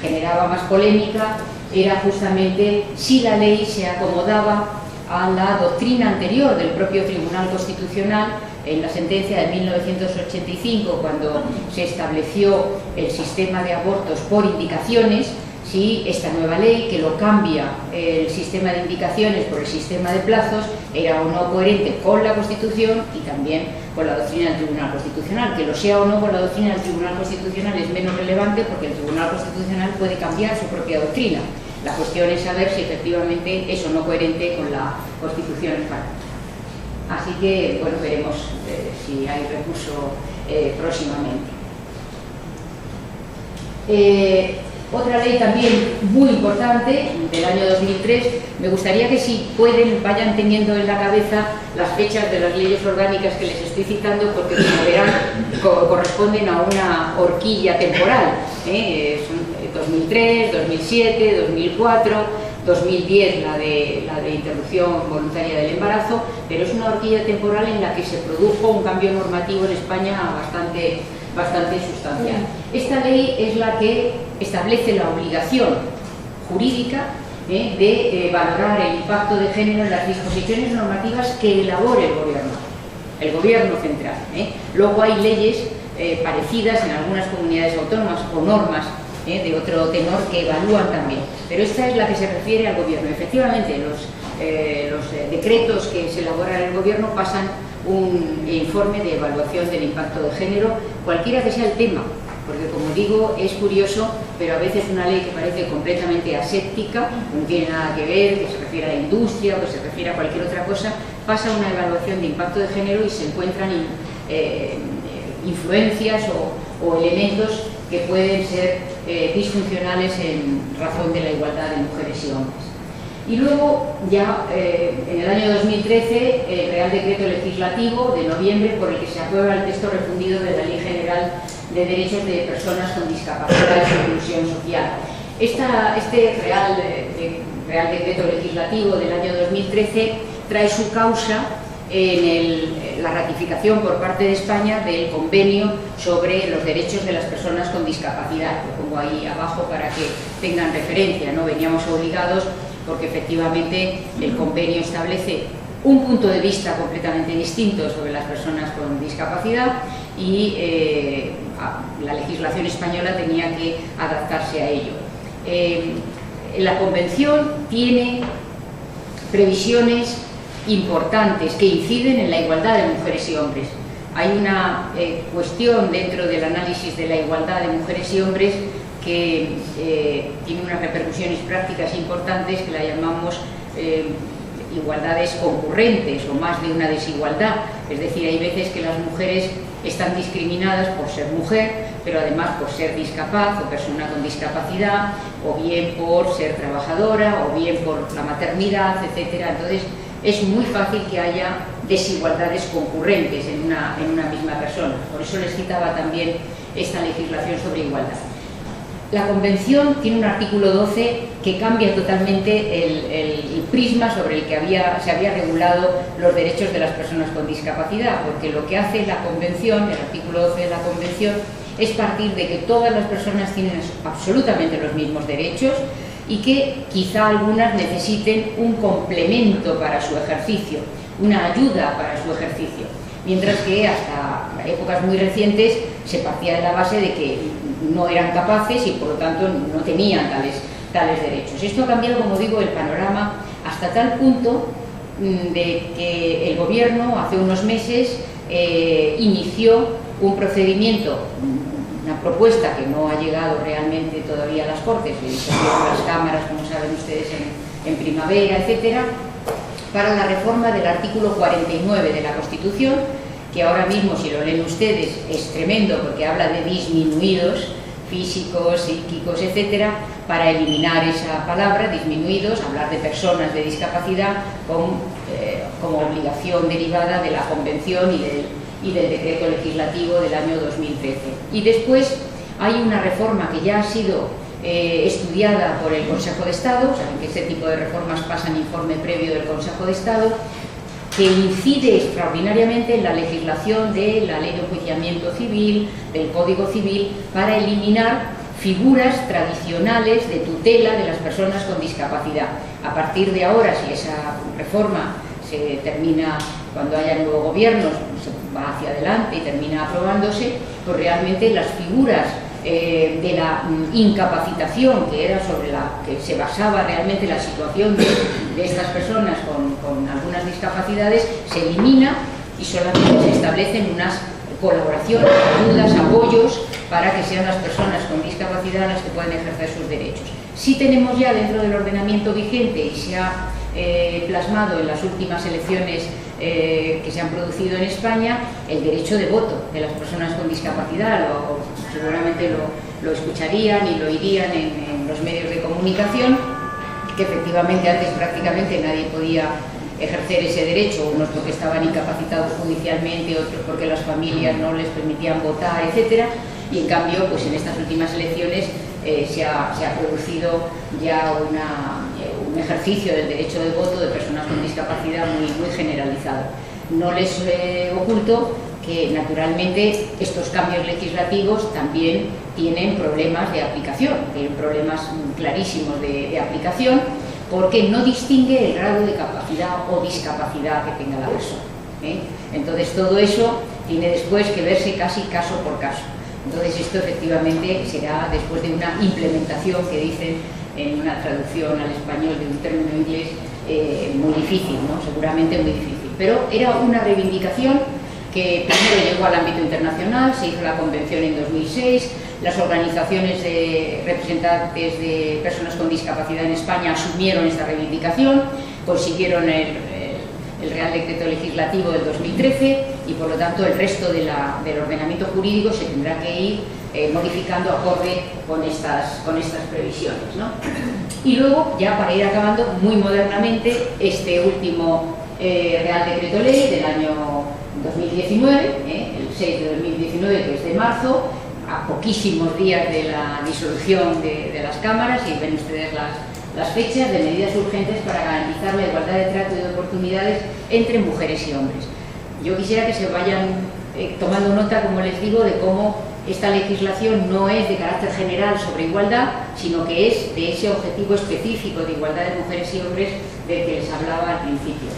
generaba más polémica, era justamente si la ley se acomodaba a la doctrina anterior del propio Tribunal Constitucional en la sentencia de 1985, cuando se estableció el sistema de abortos por indicaciones. Si esta nueva ley, que lo cambia el sistema de indicaciones por el sistema de plazos, era o no coherente con la Constitución y también con la doctrina del Tribunal Constitucional. Que lo sea o no con la doctrina del Tribunal Constitucional es menos relevante, porque el Tribunal Constitucional puede cambiar su propia doctrina. La cuestión es saber si efectivamente es o no coherente con la Constitución española. Así que, bueno, veremos si hay recurso próximamente. Otra ley también muy importante, del año 2003, me gustaría que, si pueden, vayan teniendo en la cabeza las fechas de las leyes orgánicas que les estoy citando, porque, como verán, corresponden a una horquilla temporal. Son 2003, 2007, 2004, 2010 la de interrupción voluntaria del embarazo, pero es una horquilla temporal en la que se produjo un cambio normativo en España bastante sustancial. Esta ley es la que establece la obligación jurídica de valorar el impacto de género en las disposiciones normativas que elabore el gobierno central. Luego hay leyes parecidas en algunas comunidades autónomas o normas de otro tenor que evalúan también, pero esta es la que se refiere al gobierno. Efectivamente, los decretos que se elaboran en el gobierno pasan un informe de evaluación del impacto de género, cualquiera que sea el tema, porque, como digo, es curioso, pero a veces una ley que parece completamente aséptica, no tiene nada que ver, que se refiere a la industria o que se refiere a cualquier otra cosa, pasa una evaluación de impacto de género y se encuentran influencias o elementos que pueden ser disfuncionales en razón de la igualdad de mujeres y hombres. Y luego, ya en el año 2013, el Real Decreto Legislativo de noviembre, por el que se aprueba el texto refundido de la Ley General de Derechos de Personas con Discapacidad y su Inclusión Social. Este Real Decreto Legislativo del año 2013 trae su causa en la ratificación por parte de España del Convenio sobre los derechos de las personas con discapacidad. Lo pongo ahí abajo para que tengan referencia, ¿no? Veníamos obligados porque efectivamente el convenio establece un punto de vista completamente distinto sobre las personas con discapacidad y la legislación española tenía que adaptarse a ello. La Convención tiene previsiones importantes que inciden en la igualdad de mujeres y hombres. Hay una cuestión dentro del análisis de la igualdad de mujeres y hombres que tiene unas repercusiones prácticas importantes, que la llamamos igualdades concurrentes o más de una desigualdad. Es decir, hay veces que las mujeres están discriminadas por ser mujer, pero además por ser discapaz o persona con discapacidad, o bien por ser trabajadora, o bien por la maternidad, etcétera. Entonces, es muy fácil que haya desigualdades concurrentes en una misma persona. Por eso les citaba también esta legislación sobre igualdad. La Convención tiene un artículo 12 que cambia totalmente el prisma sobre el que se había regulado los derechos de las personas con discapacidad, porque lo que hace la Convención, el artículo 12 de la Convención, es partir de que todas las personas tienen absolutamente los mismos derechos y que quizá algunas necesiten un complemento para su ejercicio, una ayuda para su ejercicio, mientras que hasta épocas muy recientes se partía de la base de que no eran capaces y por lo tanto no tenían tales derechos. Esto ha cambiado, como digo, el panorama hasta tal punto de que el Gobierno hace unos meses inició un procedimiento, una propuesta que no ha llegado realmente todavía a las Cortes, que se a las cámaras, como saben ustedes, en primavera, etcétera, para la reforma del artículo 49 de la Constitución, que ahora mismo, si lo leen ustedes, es tremendo porque habla de disminuidos físicos, psíquicos, etcétera, para eliminar esa palabra, disminuidos, hablar de personas de discapacidad como obligación derivada de la Convención y del decreto legislativo del año 2013. Y después hay una reforma que ya ha sido estudiada por el Consejo de Estado, saben que este tipo de reformas pasan informe previo del Consejo de Estado, que incide extraordinariamente en la legislación de la Ley de Enjuiciamiento Civil, del Código Civil, para eliminar figuras tradicionales de tutela de las personas con discapacidad. A partir de ahora, si esa reforma se termina, cuando haya nuevo gobierno, se va hacia adelante y termina aprobándose, pues realmente las figuras de la incapacitación, que era sobre la que se basaba realmente la situación de estas personas con algunas discapacidades, se elimina y solamente se establecen unas colaboraciones, ayudas, apoyos para que sean las personas con discapacidad las que puedan ejercer sus derechos. Sí tenemos ya dentro del ordenamiento vigente y se ha plasmado en las últimas elecciones que se han producido en España el derecho de voto de las personas con discapacidad. Seguramente lo escucharían y lo oirían en los medios de comunicación, que efectivamente antes prácticamente nadie podía ejercer ese derecho, unos porque estaban incapacitados judicialmente, otros porque las familias no les permitían votar, etcétera, y en cambio pues en estas últimas elecciones se ha producido ya un ejercicio del derecho de voto de personas con discapacidad muy generalizado. No les oculto que naturalmente estos cambios legislativos también tienen problemas de aplicación, tienen problemas clarísimos de aplicación, porque no distingue el grado de capacidad o discapacidad que tenga la persona. Entonces todo eso tiene después que verse casi caso por caso. Entonces esto efectivamente será después de una implementación que dicen en una traducción al español de un término inglés muy difícil, ¿no? Seguramente muy difícil. Pero era una reivindicación que primero llegó al ámbito internacional, se hizo la Convención en 2006, las organizaciones de representantes de personas con discapacidad en España asumieron esta reivindicación, consiguieron el Real Decreto Legislativo del 2013 y por lo tanto el resto del ordenamiento jurídico se tendrá que ir modificando acorde con estas previsiones, ¿no? Y luego, ya para ir acabando, muy modernamente, este último Real Decreto Ley del año 2019, el 6 de 2019, que es de marzo, a poquísimos días de la disolución de las cámaras, y ven ustedes las fechas de medidas urgentes para garantizar la igualdad de trato y de oportunidades entre mujeres y hombres. Yo quisiera que se vayan tomando nota, como les digo, de cómo esta legislación no es de carácter general sobre igualdad, sino que es de ese objetivo específico de igualdad de mujeres y hombres del que les hablaba al principio.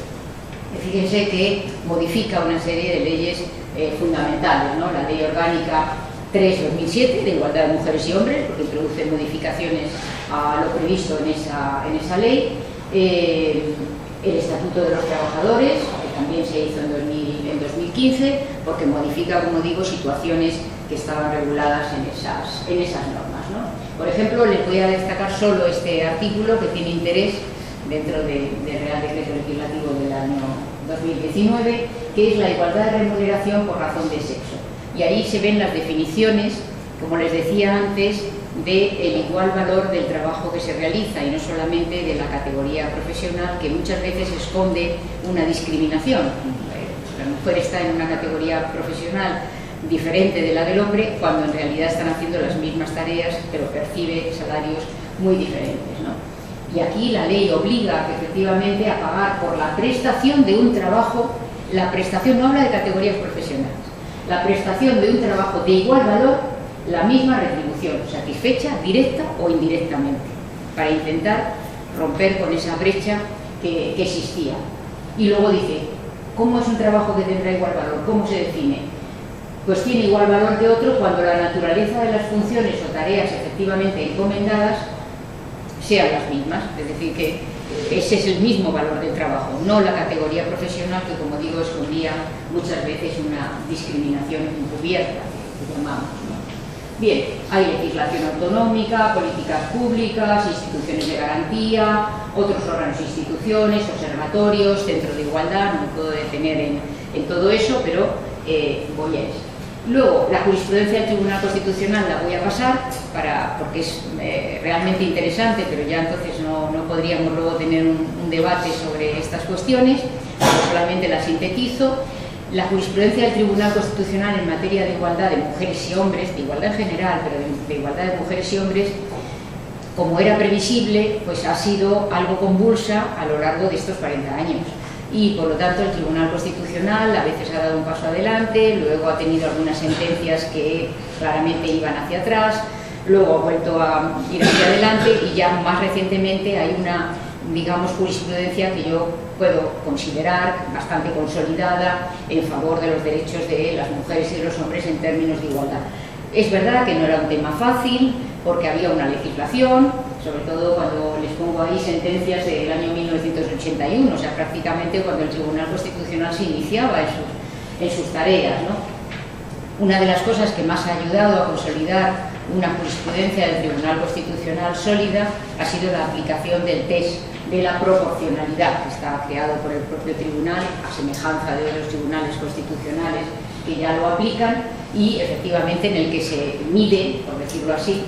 Fíjense que modifica una serie de leyes fundamentales, ¿no? La Ley Orgánica 3/2007 de igualdad de mujeres y hombres, porque introduce modificaciones a lo previsto en esa ley, el Estatuto de los Trabajadores, que también se hizo en 2015, porque modifica, como digo, situaciones que estaban reguladas en esas normas, ¿no? Por ejemplo, les voy a destacar solo este artículo que tiene interés dentro del Real Decreto Legislativo del año 2019, que es la igualdad de remuneración por razón de sexo. Y ahí se ven las definiciones, como les decía antes, del igual valor del trabajo que se realiza y no solamente de la categoría profesional, que muchas veces esconde una discriminación. La mujer está en una categoría profesional diferente de la del hombre, cuando en realidad están haciendo las mismas tareas, pero percibe salarios muy diferentes, ¿no? Y aquí la ley obliga efectivamente a pagar por la prestación de un trabajo, la prestación no habla de categorías profesionales, la prestación de un trabajo de igual valor, la misma retribución, satisfecha, directa o indirectamente, para intentar romper con esa brecha que existía. Y luego dice, ¿cómo es un trabajo que tendrá igual valor? ¿Cómo se define? Pues tiene igual valor que otro cuando la naturaleza de las funciones o tareas efectivamente encomendadas sean las mismas, es decir, que ese es el mismo valor del trabajo, no la categoría profesional que, como digo, escondía muchas veces una discriminación encubierta, que llamamos, ¿no? Bien, hay legislación autonómica, políticas públicas, instituciones de garantía, otros órganos e instituciones, observatorios, centros de igualdad, no me puedo detener en todo eso, pero voy a eso. Luego, la jurisprudencia del Tribunal Constitucional la voy a pasar porque es realmente interesante, pero ya entonces no podríamos luego tener un debate sobre estas cuestiones, solamente la sintetizo. La jurisprudencia del Tribunal Constitucional en materia de igualdad de mujeres y hombres, de igualdad en general, pero de igualdad de mujeres y hombres, como era previsible, pues ha sido algo convulsa a lo largo de estos 40 años. Y por lo tanto el Tribunal Constitucional a veces ha dado un paso adelante, luego ha tenido algunas sentencias que claramente iban hacia atrás, luego ha vuelto a ir hacia adelante y ya más recientemente hay una, digamos, jurisprudencia que yo puedo considerar bastante consolidada en favor de los derechos de las mujeres y de los hombres en términos de igualdad. Es verdad que no era un tema fácil porque había una legislación, sobre todo cuando les pongo ahí sentencias del año 1981, o sea, prácticamente cuando el Tribunal Constitucional se iniciaba en sus tareas, ¿no? Una de las cosas que más ha ayudado a consolidar una jurisprudencia del Tribunal Constitucional sólida ha sido la aplicación del test de la proporcionalidad, que está creado por el propio tribunal, a semejanza de otros tribunales constitucionales que ya lo aplican, y efectivamente en el que se mide, por decirlo así,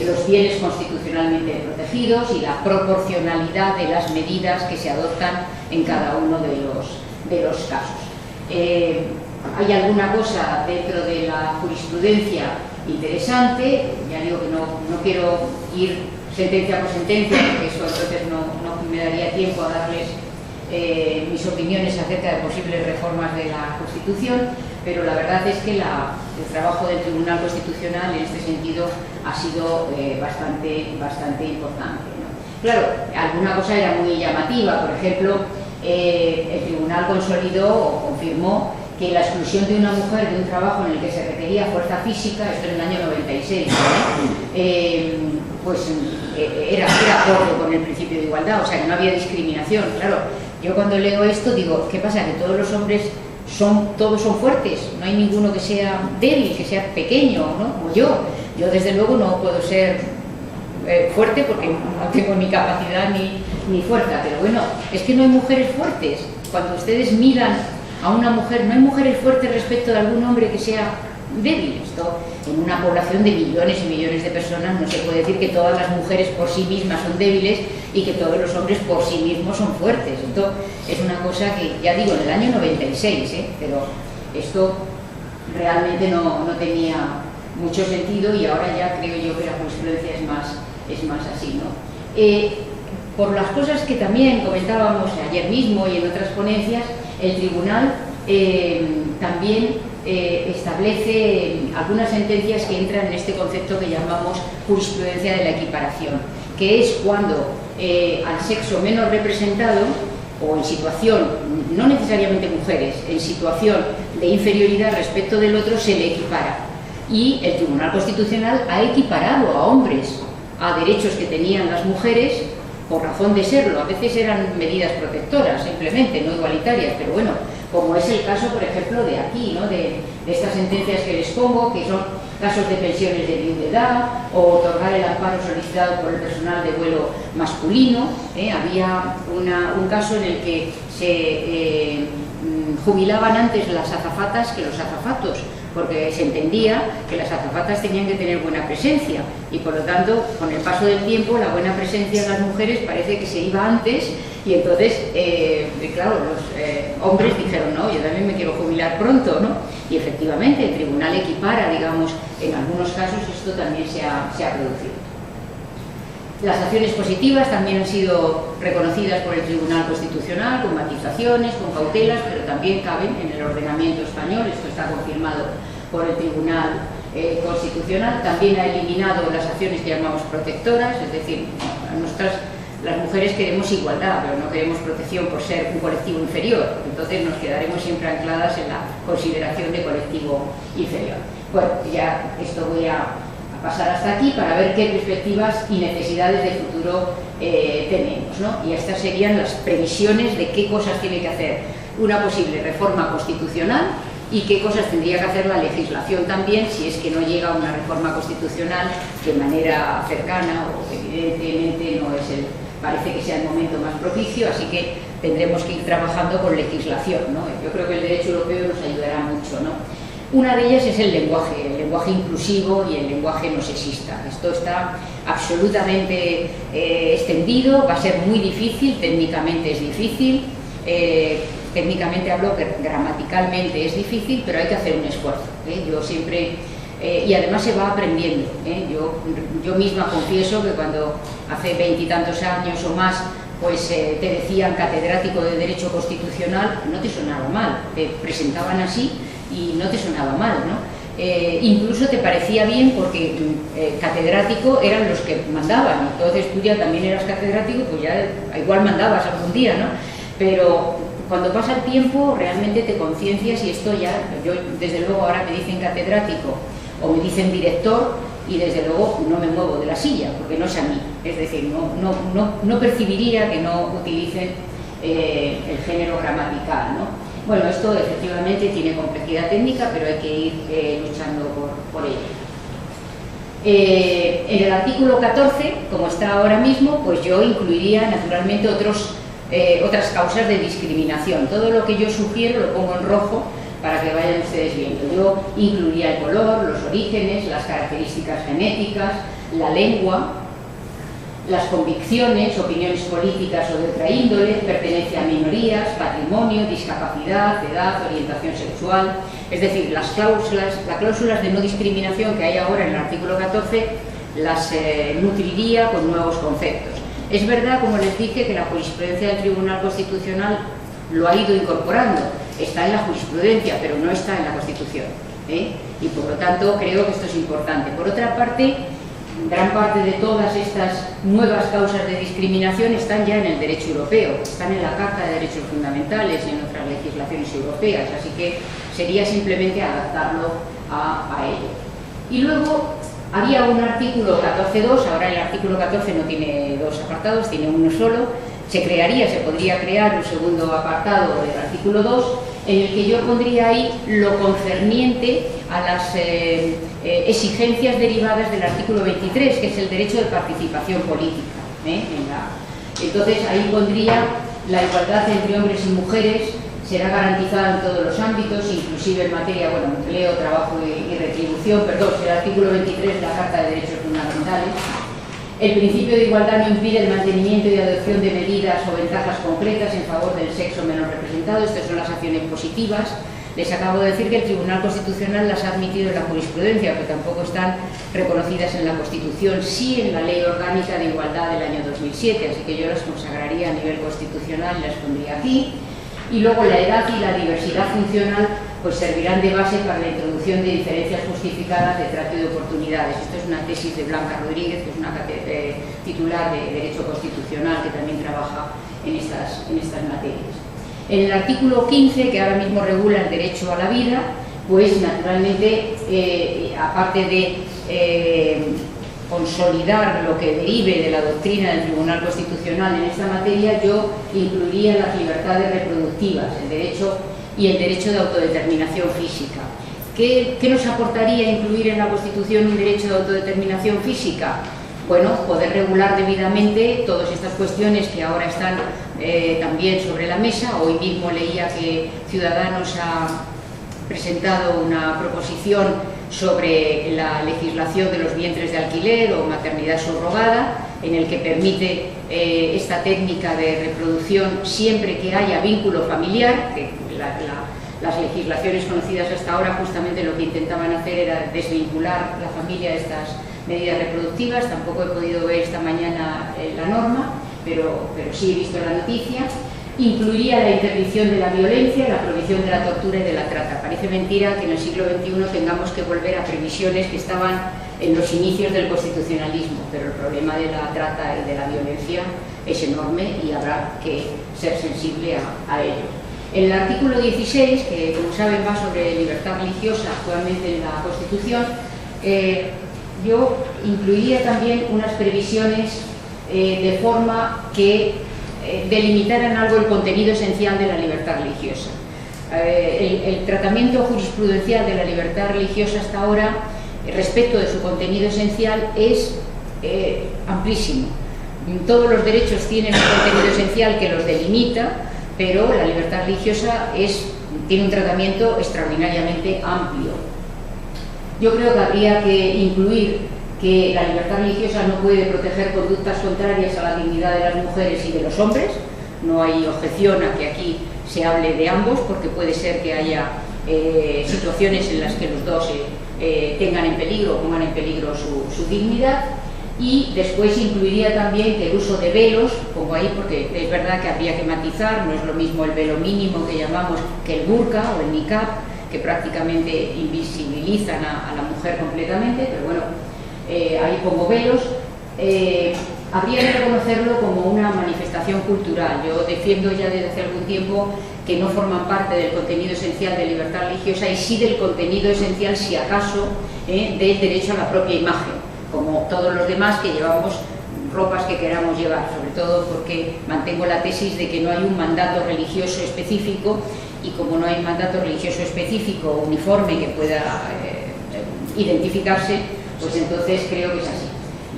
los bienes constitucionalmente protegidos y la proporcionalidad de las medidas que se adoptan en cada uno de los casos. Hay alguna cosa dentro de la jurisprudencia interesante, ya digo que no quiero ir sentencia por sentencia, porque eso entonces no me daría tiempo a darles mis opiniones acerca de posibles reformas de la Constitución, pero la verdad es que el trabajo del Tribunal Constitucional en este sentido ha sido bastante importante, ¿no? Claro, alguna cosa era muy llamativa, por ejemplo, el Tribunal consolidó o confirmó que la exclusión de una mujer de un trabajo en el que se requería fuerza física, esto en el año 96, pues era acorde con el principio de igualdad, o sea que no había discriminación. Claro, yo cuando leo esto digo, ¿qué pasa? Que todos los hombres todos son fuertes, no hay ninguno que sea débil, que sea pequeño, ¿no? Como yo desde luego no puedo ser fuerte porque no tengo ni capacidad ni fuerza, pero bueno, es que no hay mujeres fuertes. Cuando ustedes miran a una mujer, no hay mujeres fuertes respecto de algún hombre que sea débil. Esto, en una población de millones y millones de personas, no se puede decir que todas las mujeres por sí mismas son débiles y que todos los hombres por sí mismos son fuertes. Esto es una cosa que, ya digo, en el año 96, pero esto realmente no tenía mucho sentido, y ahora ya creo yo que la jurisprudencia es más así, ¿no? Por las cosas que también comentábamos ayer mismo y en otras ponencias, el tribunal también establece algunas sentencias que entran en este concepto que llamamos jurisprudencia de la equiparación, que es cuando al sexo menos representado o en situación, no necesariamente mujeres, en situación de inferioridad respecto del otro, se le equipara. Y el Tribunal Constitucional ha equiparado a hombres a derechos que tenían las mujeres por razón de serlo. A veces eran medidas protectoras, simplemente, no igualitarias, pero bueno, como es el caso, por ejemplo, de aquí, ¿no? de estas sentencias que les pongo, que son casos de pensiones de viudedad o otorgar el amparo solicitado por el personal de vuelo masculino. Había un caso en el que se jubilaban antes las azafatas que los azafatos, porque se entendía que las azafatas tenían que tener buena presencia y por lo tanto con el paso del tiempo la buena presencia de las mujeres parece que se iba antes y entonces claro, los hombres dijeron no, yo también me quiero jubilar pronto, ¿no? Y efectivamente el tribunal equipara, digamos, en algunos casos esto también se ha producido. Las acciones positivas también han sido reconocidas por el Tribunal Constitucional con matizaciones, con cautelas, pero también caben en el ordenamiento español, esto está confirmado por el Tribunal Constitucional. También ha eliminado las acciones que llamamos protectoras, es decir, las mujeres queremos igualdad, pero no queremos protección por ser un colectivo inferior, entonces nos quedaremos siempre ancladas en la consideración de colectivo inferior. Bueno, ya esto voy a pasar hasta aquí para ver qué perspectivas y necesidades de futuro tenemos, ¿no? Y estas serían las previsiones de qué cosas tiene que hacer una posible reforma constitucional y qué cosas tendría que hacer la legislación también si es que no llega una reforma constitucional de manera cercana o evidentemente no es parece que sea el momento más propicio, así que tendremos que ir trabajando con legislación, ¿no? Yo creo que el derecho europeo nos ayudará mucho, ¿no? Una de ellas es el lenguaje inclusivo y el lenguaje no sexista. Esto está absolutamente extendido, va a ser muy difícil, técnicamente es difícil, técnicamente hablo que gramaticalmente es difícil, pero hay que hacer un esfuerzo. Yo siempre, y además se va aprendiendo. Yo misma confieso que cuando hace 20 y tantos años o más pues te decían catedrático de Derecho Constitucional, no te sonaba mal, te presentaban así y no te sonaba mal, ¿no? Incluso te parecía bien porque catedrático eran los que mandaban, entonces tú ya también eras catedrático, pues ya igual mandabas algún día, ¿no? Pero cuando pasa el tiempo realmente te conciencias y esto ya, yo desde luego ahora me dicen catedrático o me dicen director y desde luego no me muevo de la silla porque no es a mí, es decir, no percibiría que no utilicen el género gramatical, ¿no? Bueno, esto efectivamente tiene complejidad técnica, pero hay que ir luchando por ello. En el artículo 14, como está ahora mismo, pues yo incluiría naturalmente otras causas de discriminación. Todo lo que yo sugiero lo pongo en rojo para que vayan ustedes viendo. Yo incluiría el color, los orígenes, las características genéticas, la lengua, las convicciones, opiniones políticas o de otra índole, pertenencia a minorías, patrimonio, discapacidad, edad, orientación sexual. Es decir, las cláusulas de no discriminación que hay ahora en el artículo 14 las nutriría con nuevos conceptos. Es verdad, como les dije, que la jurisprudencia del Tribunal Constitucional lo ha ido incorporando. Está en la jurisprudencia, pero no está en la Constitución, y por lo tanto creo que esto es importante. Por otra parte, gran parte de todas estas nuevas causas de discriminación están ya en el derecho europeo, están en la Carta de Derechos Fundamentales y en otras legislaciones europeas, así que sería simplemente adaptarlo a ello. Y luego había un artículo 14.2, ahora el artículo 14 no tiene dos apartados, tiene uno solo. Se podría crear un segundo apartado del artículo 2 en el que yo pondría ahí lo concerniente a las exigencias derivadas del artículo 23, que es el derecho de participación política. Entonces ahí pondría la igualdad entre hombres y mujeres, será garantizada en todos los ámbitos, inclusive en materia, bueno, empleo, trabajo y retribución, perdón, el artículo 23 de la Carta de Derechos Fundamentales. El principio de igualdad no impide el mantenimiento y adopción de medidas o ventajas concretas en favor del sexo menos representado. Estas son las acciones positivas. Les acabo de decir que el Tribunal Constitucional las ha admitido en la jurisprudencia, pero tampoco están reconocidas en la Constitución, sí en la Ley Orgánica de Igualdad del año 2007, así que yo las consagraría a nivel constitucional y las pondría aquí. Y luego la edad y la diversidad funcional pues servirán de base para la introducción de diferencias justificadas de trato de oportunidades. Esto es una tesis de Blanca Rodríguez, que es una titular de Derecho Constitucional que también trabaja en estas materias. En el artículo 15, que ahora mismo regula el derecho a la vida, pues naturalmente, aparte de consolidar lo que derive de la doctrina del Tribunal Constitucional en esta materia, yo incluiría las libertades reproductivas, el derecho y el derecho de autodeterminación física. ¿Qué nos aportaría incluir en la Constitución un derecho de autodeterminación física? Bueno, poder regular debidamente todas estas cuestiones que ahora están también sobre la mesa. Hoy mismo leía que Ciudadanos ha presentado una proposición sobre la legislación de los vientres de alquiler o maternidad subrogada, en el que permite esta técnica de reproducción siempre que haya vínculo familiar, que las legislaciones conocidas hasta ahora justamente lo que intentaban hacer era desvincular la familia de estas medidas reproductivas. Tampoco he podido ver esta mañana la norma, pero sí he visto la noticia. Incluiría la interdicción de la violencia, la prohibición de la tortura y de la trata. Parece mentira que en el siglo XXI tengamos que volver a previsiones que estaban en los inicios del constitucionalismo, pero el problema de la trata y de la violencia es enorme y habrá que ser sensible a ello. En el artículo 16, que como saben va sobre libertad religiosa actualmente en la Constitución, yo incluiría también unas previsiones de forma que delimitaran algo el contenido esencial de la libertad religiosa. El tratamiento jurisprudencial de la libertad religiosa hasta ahora, respecto de su contenido esencial, es amplísimo. Todos los derechos tienen un contenido esencial que los delimita, pero la libertad religiosa tiene un tratamiento extraordinariamente amplio. Yo creo que habría que incluir que la libertad religiosa no puede proteger conductas contrarias a la dignidad de las mujeres y de los hombres. No hay objeción a que aquí se hable de ambos, porque puede ser que haya situaciones en las que los dos tengan en peligro o pongan en peligro su dignidad. Y después incluiría también que el uso de velos, pongo ahí porque es verdad que habría que matizar, no es lo mismo el velo mínimo que llamamos que el burka o el niqab, que prácticamente invisibilizan a la mujer completamente, pero bueno, ahí pongo velos. Habría que reconocerlo como una manifestación cultural. Yo defiendo ya desde hace algún tiempo que no forman parte del contenido esencial de libertad religiosa, y sí del contenido esencial, si acaso, del derecho a la propia imagen, como todos los demás que llevamos ropas que queramos llevar, sobre todo porque mantengo la tesis de que no hay un mandato religioso específico, y como no hay un mandato religioso específico uniforme que pueda identificarse, pues entonces creo que es así.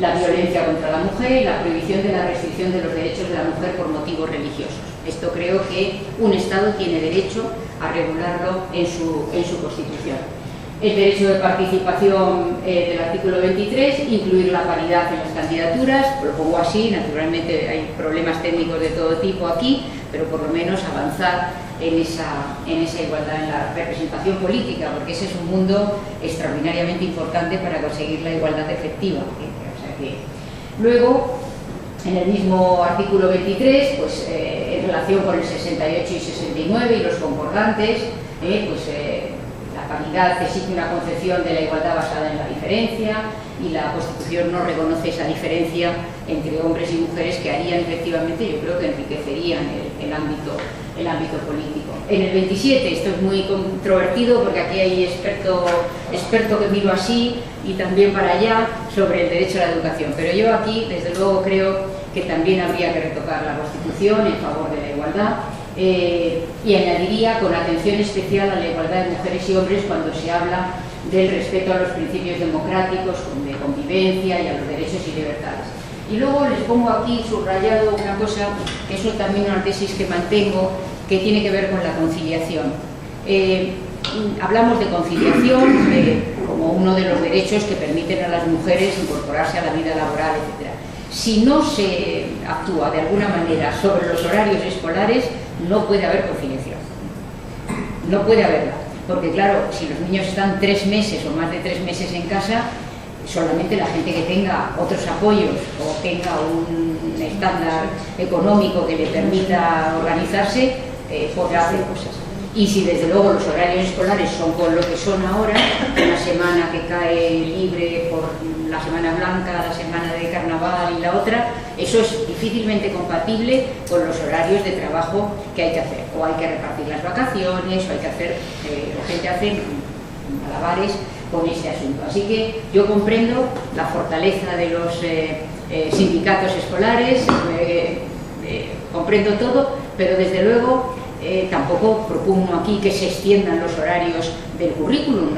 La violencia contra la mujer y la prohibición de la restricción de los derechos de la mujer por motivos religiosos. Esto creo que un Estado tiene derecho a regularlo en su Constitución. El derecho de participación del artículo 23, incluir la paridad en las candidaturas, lo pongo así, naturalmente hay problemas técnicos de todo tipo aquí, pero por lo menos avanzar en esa igualdad en la representación política, porque ese es un mundo extraordinariamente importante para conseguir la igualdad efectiva. O sea que, luego, en el mismo artículo 23, pues, en relación con el 68 y 69 y los concordantes, la paridad exige una concepción de la igualdad basada en la diferencia, y la Constitución no reconoce esa diferencia entre hombres y mujeres, que harían efectivamente, yo creo que enriquecerían el ámbito político. En el 27, esto es muy controvertido porque aquí hay experto que miro así y también para allá sobre el derecho a la educación, pero yo aquí desde luego creo que también habría que retocar la Constitución en favor de la igualdad. Y añadiría con atención especial a la igualdad de mujeres y hombres cuando se habla del respeto a los principios democráticos, de convivencia y a los derechos y libertades. Y luego les pongo aquí subrayado una cosa, que es también una tesis que mantengo, que tiene que ver con la conciliación. Hablamos de conciliación como uno de los derechos que permiten a las mujeres incorporarse a la vida laboral, etc. Si no se actúa de alguna manera sobre los horarios escolares, no puede haber conciliación. No puede haberla, porque claro, si los niños están 3 meses o más de 3 meses en casa, solamente la gente que tenga otros apoyos o tenga un estándar económico que le permita organizarse, podrá hacer cosas. Y si desde luego los horarios escolares son con lo que son ahora, una semana que cae libre por la Semana Blanca, la semana de Carnaval y la otra, eso es difícilmente compatible con los horarios de trabajo que hay que hacer. O hay que repartir las vacaciones, o hay que hacer, la gente hace malabares con este asunto. Así que yo comprendo la fortaleza de los sindicatos escolares, comprendo todo, pero desde luego tampoco propongo aquí que se extiendan los horarios del currículum,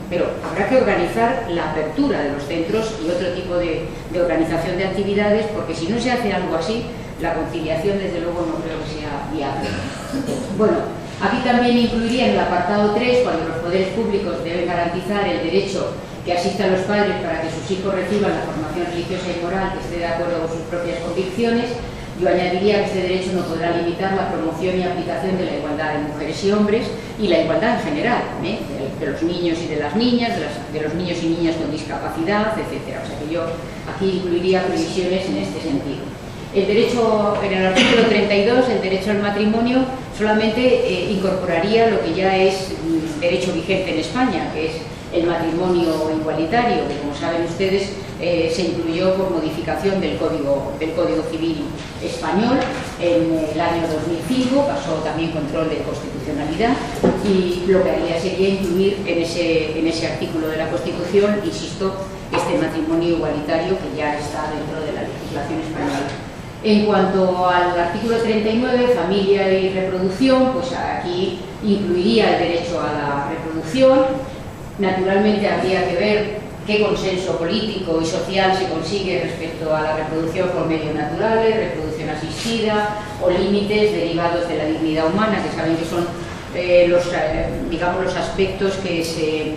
pero habrá que organizar la apertura de los centros y otro tipo de organización de actividades, porque si no se hace algo así, la conciliación desde luego no creo que sea viable. Bueno, aquí también incluiría en el apartado 3, cuando los poderes públicos deben garantizar el derecho que asistan los padres para que sus hijos reciban la formación religiosa y moral que esté de acuerdo con sus propias convicciones. Yo añadiría que este derecho no podrá limitar la promoción y aplicación de la igualdad de mujeres y hombres y la igualdad en general, de los niños y de las niñas, de los niños y niñas con discapacidad, etc. O sea que yo aquí incluiría previsiones en este sentido. El derecho, en el artículo 32, el derecho al matrimonio, solamente incorporaría lo que ya es derecho vigente en España, que es el matrimonio igualitario, que como saben ustedes se incluyó por modificación del Código Civil español en el año 2005, pasó también control de constitucionalidad y lo que haría sería incluir en ese artículo de la Constitución, insisto, este matrimonio igualitario que ya está dentro de la legislación española. En cuanto al artículo 39, familia y reproducción, pues aquí incluiría el derecho a la reproducción. Naturalmente habría que ver qué consenso político y social se consigue respecto a la reproducción por medios naturales, reproducción asistida o límites derivados de la dignidad humana, que saben que son los aspectos que se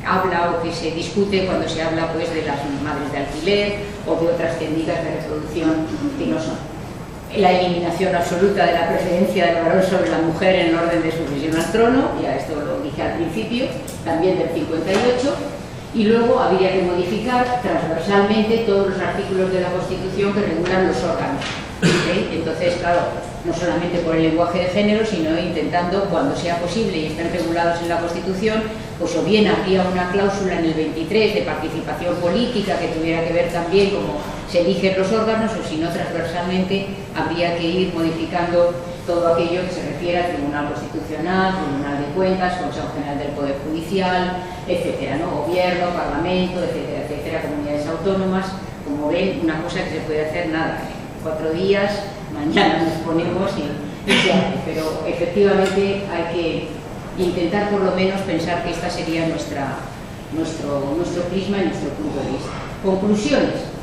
habla o que se discute cuando se habla pues, de las madres de alquiler o de otras técnicas de reproducción que no son. La eliminación absoluta de la preferencia del varón sobre la mujer en el orden de sucesión al trono, ya esto lo dije al principio, también del 58, y luego habría que modificar transversalmente todos los artículos de la Constitución que regulan los órganos. Entonces, claro, no solamente por el lenguaje de género, sino intentando, cuando sea posible y estén regulados en la Constitución, pues o bien habría una cláusula en el 23 de participación política que tuviera que ver también cómo se eligen los órganos, o si no, transversalmente habría que ir modificando todo aquello que se refiere al Tribunal Constitucional, Tribunal de Cuentas, Consejo General del Poder Judicial, etcétera, ¿no? Gobierno, Parlamento, etcétera, etcétera, comunidades autónomas. Como ven, una cosa que se puede hacer nada, 4 días, mañana nos ponemos y se hace, pero efectivamente hay que intentar por lo menos pensar que esta sería nuestro prisma y nuestro punto de vista. Conclusiones.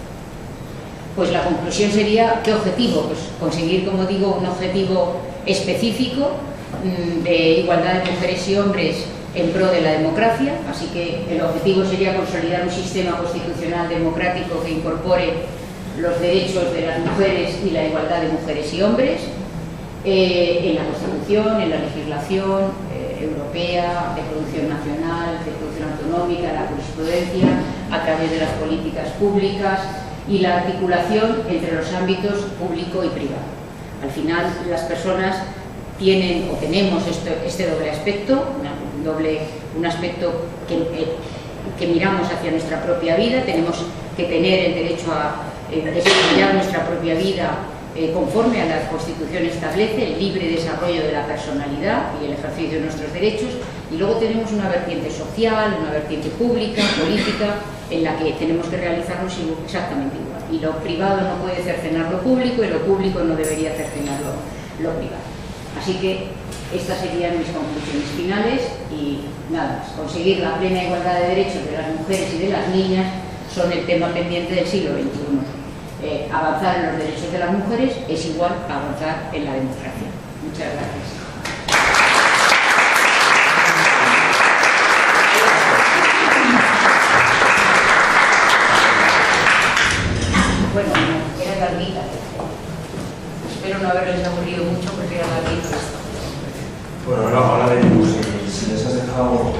Pues la conclusión sería, ¿qué objetivo? Pues conseguir, como digo, un objetivo específico de igualdad de mujeres y hombres en pro de la democracia, así que el objetivo sería consolidar un sistema constitucional democrático que incorpore los derechos de las mujeres y la igualdad de mujeres y hombres en la Constitución, en la legislación europea, de producción nacional, de producción autonómica, la jurisprudencia, a través de las políticas públicas y la articulación entre los ámbitos público y privado. Al final, las personas tienen o tenemos este doble aspecto, un aspecto que miramos hacia nuestra propia vida. Tenemos que tener el derecho a desarrollar nuestra propia vida conforme a la Constitución establece, el libre desarrollo de la personalidad y el ejercicio de nuestros derechos, y luego tenemos una vertiente social, una vertiente pública, política, en la que tenemos que realizarnos exactamente igual. Y lo privado no puede cercenar lo público y lo público no debería cercenar lo privado. Así que estas serían mis conclusiones finales y nada más. Conseguir la plena igualdad de derechos de las mujeres y de las niñas son el tema pendiente del siglo XXI. Avanzar en los derechos de las mujeres es igual a avanzar en la democracia. Muchas gracias. Bueno, era larguita. Espero no haberles aburrido mucho porque era larguita esto. Bueno, ahora veremos si les has dejado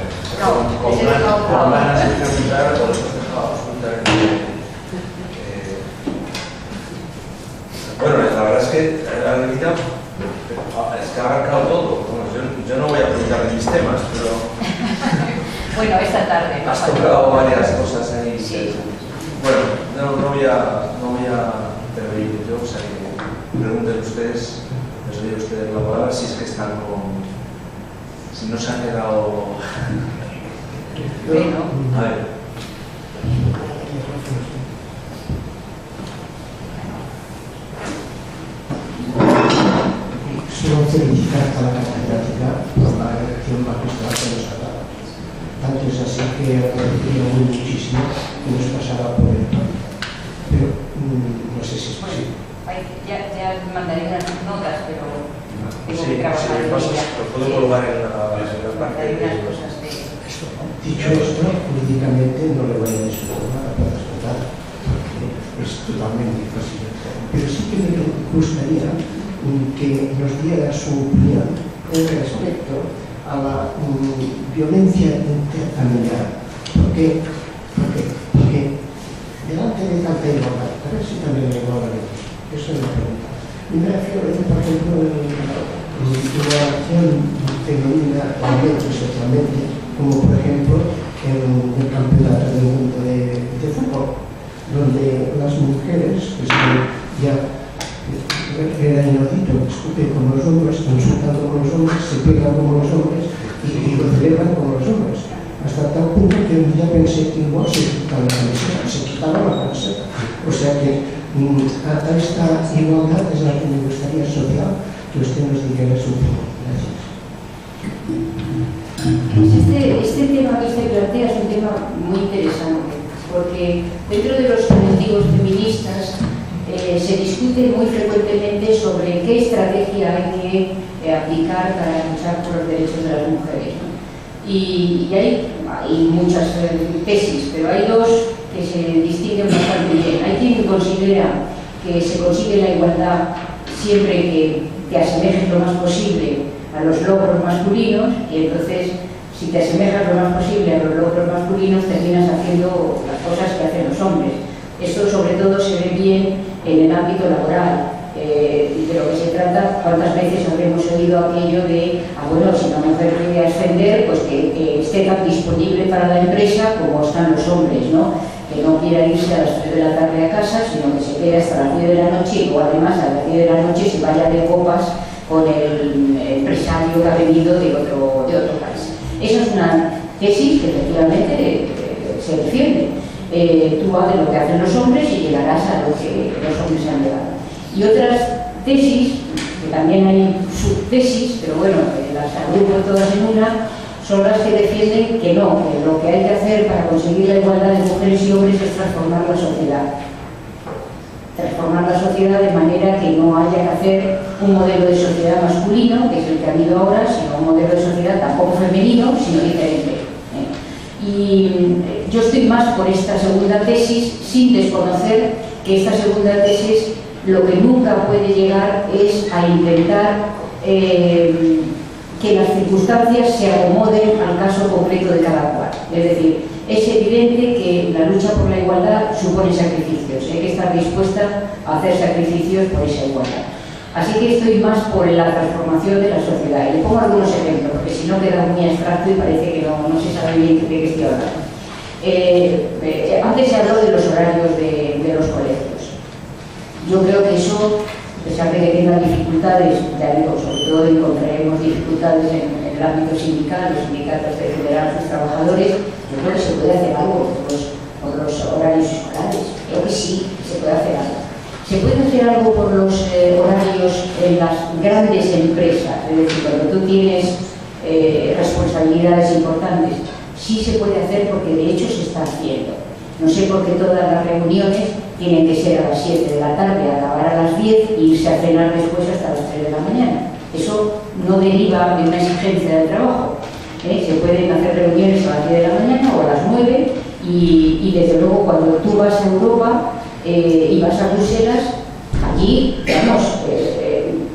con ganas de preguntar o les has dejado absolutamente. Bueno, la verdad es que la larguita es que ha abarcado todo. Bueno, yo no voy a preguntar de mis temas, pero. Bueno, esta tarde. Has tocado varias cosas ahí. Sí. Bueno, no voy a intervenir yo, o sea que pregunten ustedes, les doy a ustedes la palabra si es que están con. Si no se han quedado. Bueno. A ver. Solo hacer ejerza la catedrática por la elección magistral que nos ha dado. Tanto es así que agradecería muchísimo que nos pasara por el plan. Pero no sé si es posible. Ya mandaré unas notas, pero tengo que trabajar en ellas. Lo puedo colgar en la parte. Hay unas cosas de... Dicho esto, jurídicamente no le voy a desinformar a todas las porque es totalmente imposible. Pero sí que me gustaría que nos diera su opinión en respecto a la violencia interfamiliar. ¿Por qué? Porque delante de tanta igualdad, a ver si también hay igualdad de eso es la pregunta. Y me refiero, por ejemplo, a la acción femenina socialmente, como por ejemplo en el campeonato del mundo de fútbol, donde las mujeres, pues ya era inaudito, discuten como los hombres, insultan como los hombres, se pegan como los hombres y lo celebran como los hombres. Hasta tal punto que un día pensé que igual se quitaban la camiseta, se quitaban la camiseta. O sea que a esta igualdad es la que me gustaría asociar, que usted nos diga su opinión. Gracias. Pues este tema que usted plantea es un tema muy interesante, porque dentro de los colectivos feministas se discute muy frecuentemente sobre qué estrategia hay que aplicar para luchar por los derechos de las mujeres, ¿no? Y hay muchas tesis, pero hay dos que se distinguen bastante bien. Hay quien considera que se consigue la igualdad siempre que te asemejes lo más posible a los logros masculinos, y entonces si te asemejas lo más posible a los logros masculinos terminas haciendo las cosas que hacen los hombres. Esto sobre todo se ve bien en el ámbito laboral. De lo que se trata, cuántas veces habremos oído aquello de, bueno, si una mujer quiere ascender, pues que esté tan disponible para la empresa como están los hombres, ¿no? Que no quiera irse a las 3 de la tarde a casa, sino que se quede hasta las 10 de la noche, o además a las 10 de la noche se vaya de copas con el empresario que ha venido de otro país. Esa es una tesis que efectivamente se defiende. Tú haces lo que hacen los hombres y llegarás a lo que los hombres han llegado. Y otras tesis, que también hay subtesis, pero bueno, las agrupo todas en una, son las que defienden que no, que lo que hay que hacer para conseguir la igualdad de mujeres y hombres es transformar la sociedad. Transformar la sociedad de manera que no haya que hacer un modelo de sociedad masculino, que es el que ha habido ahora, sino un modelo de sociedad tampoco femenino, sino diferente. Y yo estoy más por esta segunda tesis, sin desconocer que esta segunda tesis lo que nunca puede llegar es a intentar que las circunstancias se acomoden al caso concreto de cada cual. Es decir, es evidente que la lucha por la igualdad supone sacrificios. Hay que estar dispuesta a hacer sacrificios por esa igualdad. Así que estoy más por la transformación de la sociedad. Y le pongo algunos ejemplos, porque si no queda muy abstracto y parece que no se sabe bien de qué estoy hablando. Antes se habló de los horarios de los colegios. Yo creo que eso, a pesar de que tenga dificultades, ya digo, sobre todo encontraremos dificultades en el ámbito sindical, los sindicatos defenderán a sus trabajadores, yo creo que se puede hacer algo por los horarios escolares. Creo que sí, se puede hacer algo. Se puede hacer algo por los horarios en las grandes empresas, es decir, cuando tú tienes responsabilidades importantes. Sí se puede hacer porque de hecho se está haciendo. No sé por qué todas las reuniones tienen que ser a las 7 de la tarde, acabar a las 10 e irse a cenar después hasta las 3 de la mañana. Eso no deriva de una exigencia del trabajo. Se pueden hacer reuniones a las 10 de la mañana o a las 9 y desde luego cuando tú vas a Europa y vas a Bruselas, allí, vamos,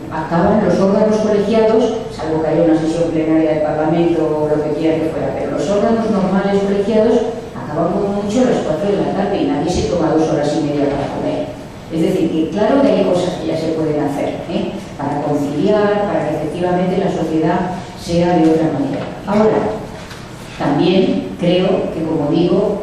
acaban los órganos colegiados, salvo que haya una sesión plenaria del Parlamento o lo que quiera que fuera, pero los órganos normales colegiados acaban como mucho a las 4 de la tarde y nadie se toma 2 horas y media para comer. Es decir, que claro que hay cosas que ya se pueden hacer para conciliar, para que efectivamente la sociedad sea de otra manera. Ahora, también creo que, como digo,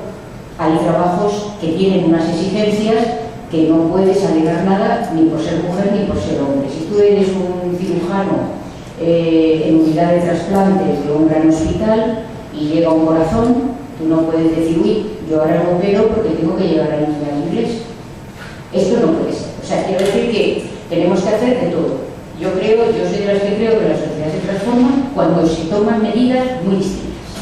hay trabajos que tienen unas exigencias que no puedes alegar nada ni por ser mujer ni por ser hombre. Si tú eres un cirujano en unidad de trasplantes de un gran hospital y llega un corazón, tú no puedes decir, uy, yo ahora lo opero porque tengo que llevar a niña al inglés. Esto no puede ser. O sea, quiero decir que tenemos que hacer de todo. Yo soy de las que creo que la sociedad se transforma cuando se toman medidas muy distintas,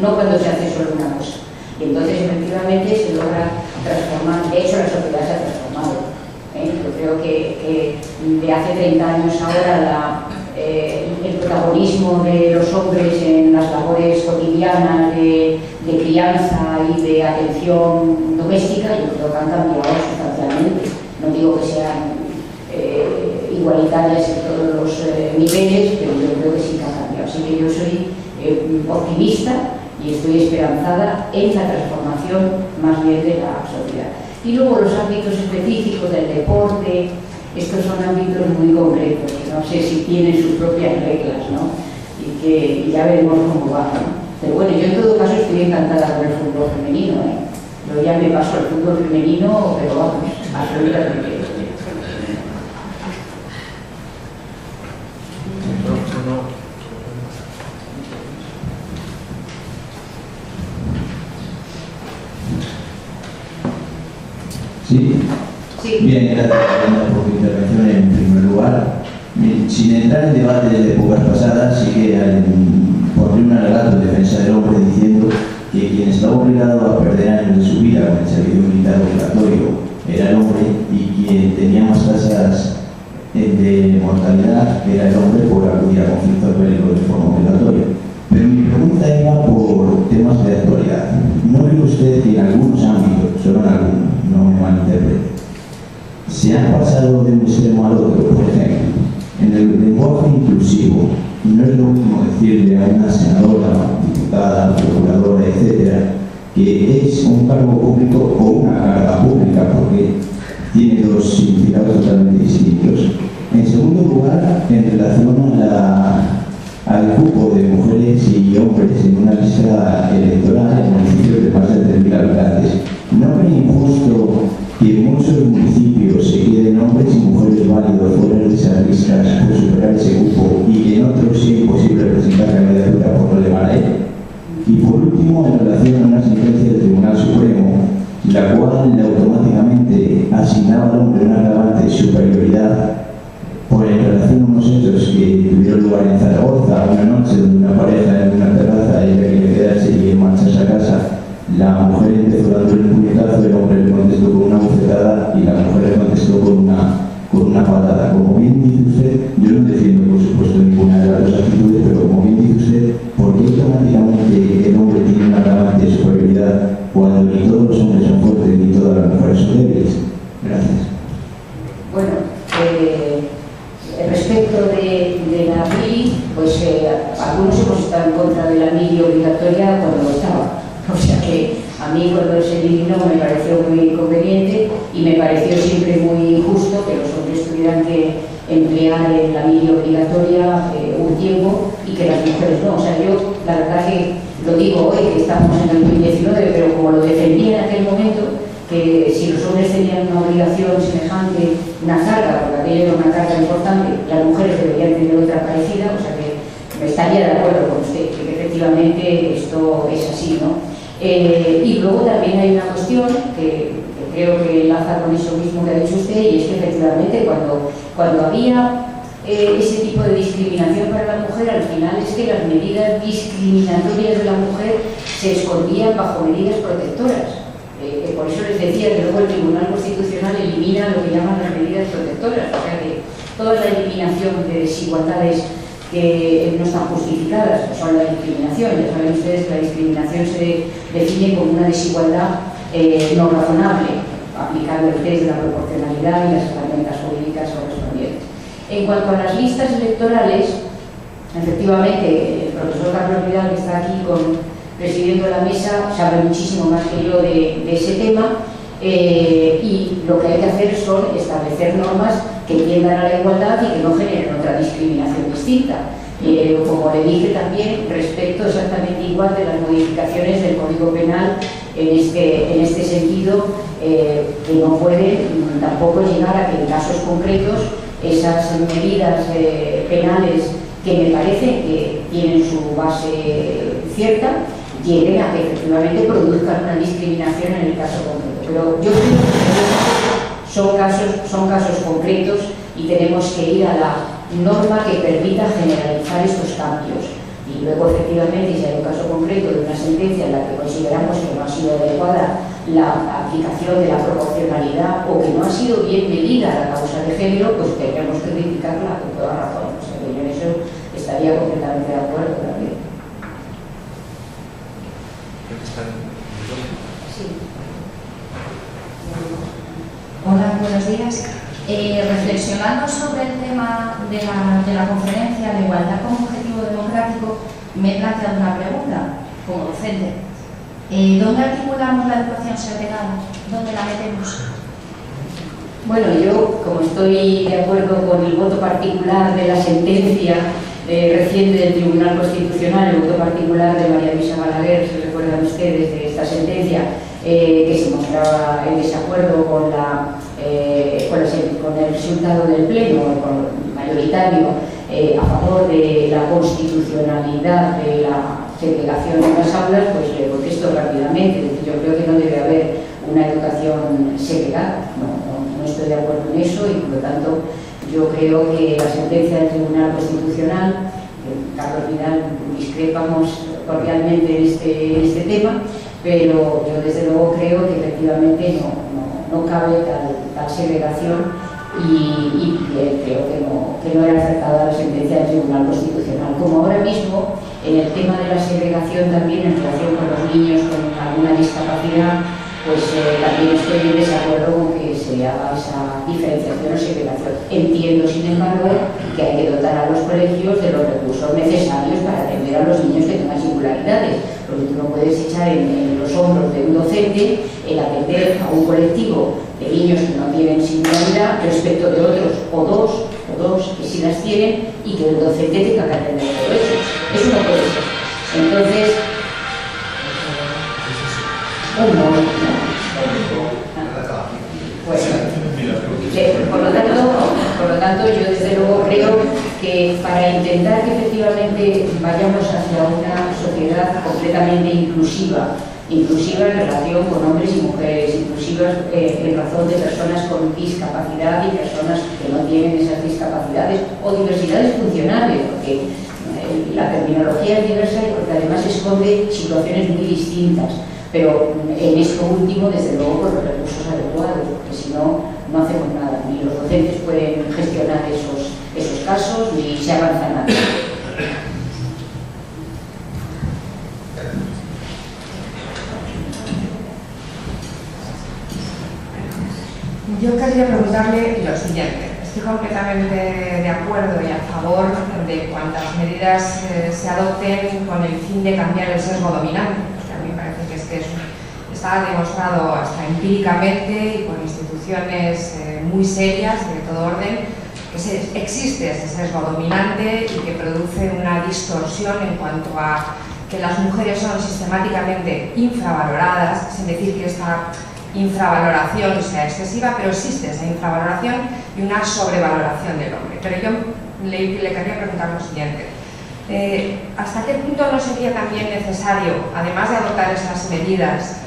no cuando se hace solo una cosa. Y entonces, efectivamente, se logra transformar. De hecho, la sociedad se ha transformado. Yo creo que de hace 30 años ahora el protagonismo de los hombres en las labores cotidianas de crianza y de atención doméstica, yo creo que han cambiado sustancialmente. No digo que sean igualitarias en todos los niveles, pero yo creo que sí que han cambiado. Así que yo soy optimista y estoy esperanzada en la transformación más bien de la sociedad. Y luego los ámbitos específicos del deporte, estos son ámbitos muy concretos, no sé si tienen sus propias reglas, ¿no? Y ya veremos cómo va, ¿no? Pero bueno, yo en todo caso estoy encantada con el fútbol femenino, ¿eh? Yo ya me paso al fútbol femenino, pero vamos, absolutamente. Sí. Sí. Bien, gracias por tu intervención en primer lugar. Sin entrar en debate de épocas pasadas, sí que pondré un alegato en defensa del hombre diciendo que quien estaba obligado a perder años de su vida con el servicio militar obligatorio era el hombre y quien tenía más tasas de mortalidad era el hombre por acudir a conflictos bélicos de forma obligatoria. Pero mi pregunta iba por temas de actualidad. ¿No cree usted que en algunos ámbitos, solo en algunos, no me malinterprete, se han pasado de un extremo al otro? Por ejemplo, en el lenguaje inclusivo, no es lo mismo decirle a una senadora, diputada, procuradora, etcétera, que es un cargo público o una carga pública, porque tiene dos significados totalmente distintos. En segundo lugar, en relación al cupo de mujeres y hombres en una lista electoral en municipios de más de 3.000 habitantes, ¿no es injusto que en muchos municipios se queden hombres y mujeres válidos fuera de esas listas por superar ese cupo y que en otros sea imposible presentar candidatura por no llegar a él? Y por último, en relación a una sentencia del Tribunal Supremo, la cual automáticamente asignaba al hombre una agravante de superioridad en relación a unos hechos que tuvieron lugar en Zaragoza una noche donde una pareja en una terraza ella quería quedarse y marcharse a casa. La mujer empezó dándole un puñetazo, el hombre le contestó con una bofetada y la mujer le contestó con una patada. Como bien dice usted, yo no defiendo por supuesto ninguna de las dos actitudes, pero como bien dice usted, ¿por qué automáticamente el hombre tiene una agravante de superioridad cuando ni todos los hombres son fuertes ni todas las mujeres son débiles? Gracias. Bueno, respecto de la mili, pues algunos hemos estado en contra de la mili obligatoria cuando estaba. O sea que a mí cuando se eliminó me pareció muy inconveniente y me pareció siempre muy injusto que los hombres tuvieran que emplear la mili obligatoria un tiempo y que las mujeres no. O sea, yo la verdad que lo digo hoy, que estamos en el 2019, pero como lo defendí en aquel momento, que si los hombres tenían una obligación semejante, una carga, porque aquello era una carga importante, las mujeres deberían tener otra parecida, o sea que me estaría de acuerdo con usted, que efectivamente esto es así, ¿no? Y luego también hay una cuestión que creo que enlaza con eso mismo que ha dicho usted, y es que efectivamente cuando había ese tipo de discriminación para la mujer, al final es que las medidas discriminatorias de la mujer se escondían bajo medidas protectoras. Por eso les decía que luego el Tribunal Constitucional elimina lo que llaman las medidas protectoras, o sea que toda la eliminación de desigualdades que no están justificadas son la discriminación. Ya saben ustedes que la discriminación se define como una desigualdad no razonable, aplicando el test de la proporcionalidad y las herramientas jurídicas correspondientes. En cuanto a las listas electorales, efectivamente, el profesor Carlos Vidal, que está aquí presidiendo la mesa, sabe muchísimo más que yo de ese tema, y lo que hay que hacer son establecer normas que tiendan a la igualdad y que no generen otra discriminación distinta. Como le dije también, respecto exactamente igual de las modificaciones del Código Penal en este sentido, que no pueden tampoco llegar a que en casos concretos esas medidas penales que me parece que tienen su base cierta, lleguen a que efectivamente produzcan una discriminación en el caso concreto. Pero yo creo que son casos concretos y tenemos que ir a norma que permita generalizar estos cambios. Y luego, efectivamente, si hay un caso concreto de una sentencia en la que consideramos que no ha sido adecuada la aplicación de la proporcionalidad o que no ha sido bien medida la causa de género, pues tendríamos que criticarla con toda razón. O sea, que yo en eso estaría completamente de acuerdo también. Sí. Hola, buenos días. Reflexionando sobre el tema de la conferencia de igualdad como objetivo democrático, me he planteado una pregunta como docente. ¿Dónde articulamos la educación segregada? ¿Dónde la metemos? Bueno, yo, como estoy de acuerdo con el voto particular de la sentencia reciente del Tribunal Constitucional, el voto particular de María Luisa Balaguer, si recuerdan ustedes de esta sentencia, que se mostraba en desacuerdo con el resultado del Pleno, con el mayoritario, a favor de la constitucionalidad de la segregación en las aulas, pues le contesto rápidamente. Yo creo que no debe haber una educación segregada. No estoy de acuerdo en eso y, por lo tanto, yo creo que la sentencia del Tribunal Constitucional, Carlos Vidal, discrepamos cordialmente en este tema, pero yo desde luego creo que efectivamente no cabe tal segregación y creo que no era acertada la sentencia del Tribunal Constitucional. Como ahora mismo, en el tema de la segregación también en relación con los niños con alguna discapacidad, pues también estoy en desacuerdo con que se haga esa diferenciación o segregación. Entiendo, sin embargo, que hay que dotar a los colegios de los recursos necesarios para atender a los niños que tengan singularidades, porque tú no puedes echar en los hombros de un docente el atender a un colectivo de niños que no tienen singularidad respecto de otros o dos que sí las tienen y que el docente tenga que atender todo eso. Eso no puede ser. Entonces, por lo tanto, yo desde luego creo que para intentar que efectivamente vayamos hacia una sociedad completamente inclusiva en relación con hombres y mujeres, inclusivas en razón de personas con discapacidad y personas que no tienen esas discapacidades o diversidades funcionales, porque la terminología es diversa y porque además esconde situaciones muy distintas. Pero en esto último, desde luego, con los recursos adecuados, porque si no, no hacemos nada. Ni los docentes pueden gestionar esos casos, ni se avanza nada. Yo quería preguntarle lo siguiente. Estoy completamente de acuerdo y a favor de cuantas medidas se adopten con el fin de cambiar el sesgo dominante. A mí me parece que está demostrado hasta empíricamente y por instituciones muy serias de todo orden que existe ese sesgo dominante y que produce una distorsión en cuanto a que las mujeres son sistemáticamente infravaloradas, sin decir que esta infravaloración sea excesiva, pero existe esa infravaloración y una sobrevaloración del hombre. Pero yo le quería preguntar lo siguiente. ¿Hasta qué punto no sería también necesario, además de adoptar esas medidas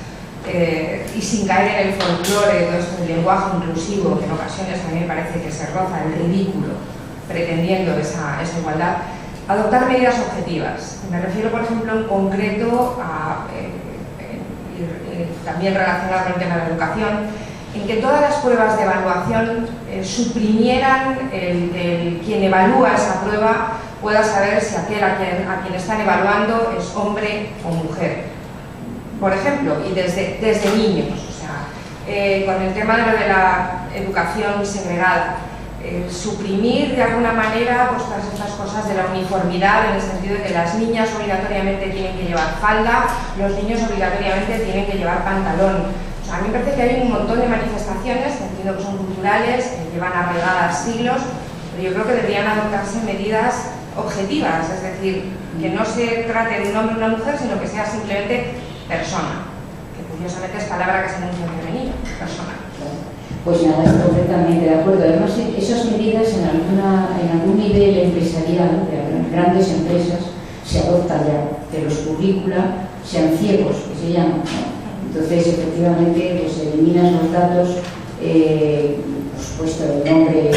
y sin caer en el folclore, todo esto del lenguaje inclusivo, que en ocasiones a mí me parece que se roza el ridículo pretendiendo esa igualdad, adoptar medidas objetivas? Me refiero, por ejemplo, en concreto a, también relacionado con el tema de la educación, en que todas las pruebas de evaluación suprimieran quien evalúa esa prueba pueda saber si aquel a quien están evaluando es hombre o mujer. Por ejemplo, y desde niños, o sea, con el tema de la educación segregada, suprimir de alguna manera pues, todas estas cosas de la uniformidad, en el sentido de que las niñas obligatoriamente tienen que llevar falda, los niños obligatoriamente tienen que llevar pantalón. O sea, a mí me parece que hay un montón de manifestaciones, entiendo que son culturales, que llevan arraigadas siglos, pero yo creo que deberían adoptarse medidas objetivas, es decir, que no se trate de un hombre o una mujer, sino que sea simplemente persona, que curiosamente es palabra que se enuncia en femenino, persona. Pues nada, estoy completamente de acuerdo. Además, esas medidas en algún nivel empresarial, de grandes empresas, se adoptan ya, que los currícula sean ciegos, que se llaman, ¿no? Entonces, efectivamente, pues eliminas los datos, por supuesto, el nombre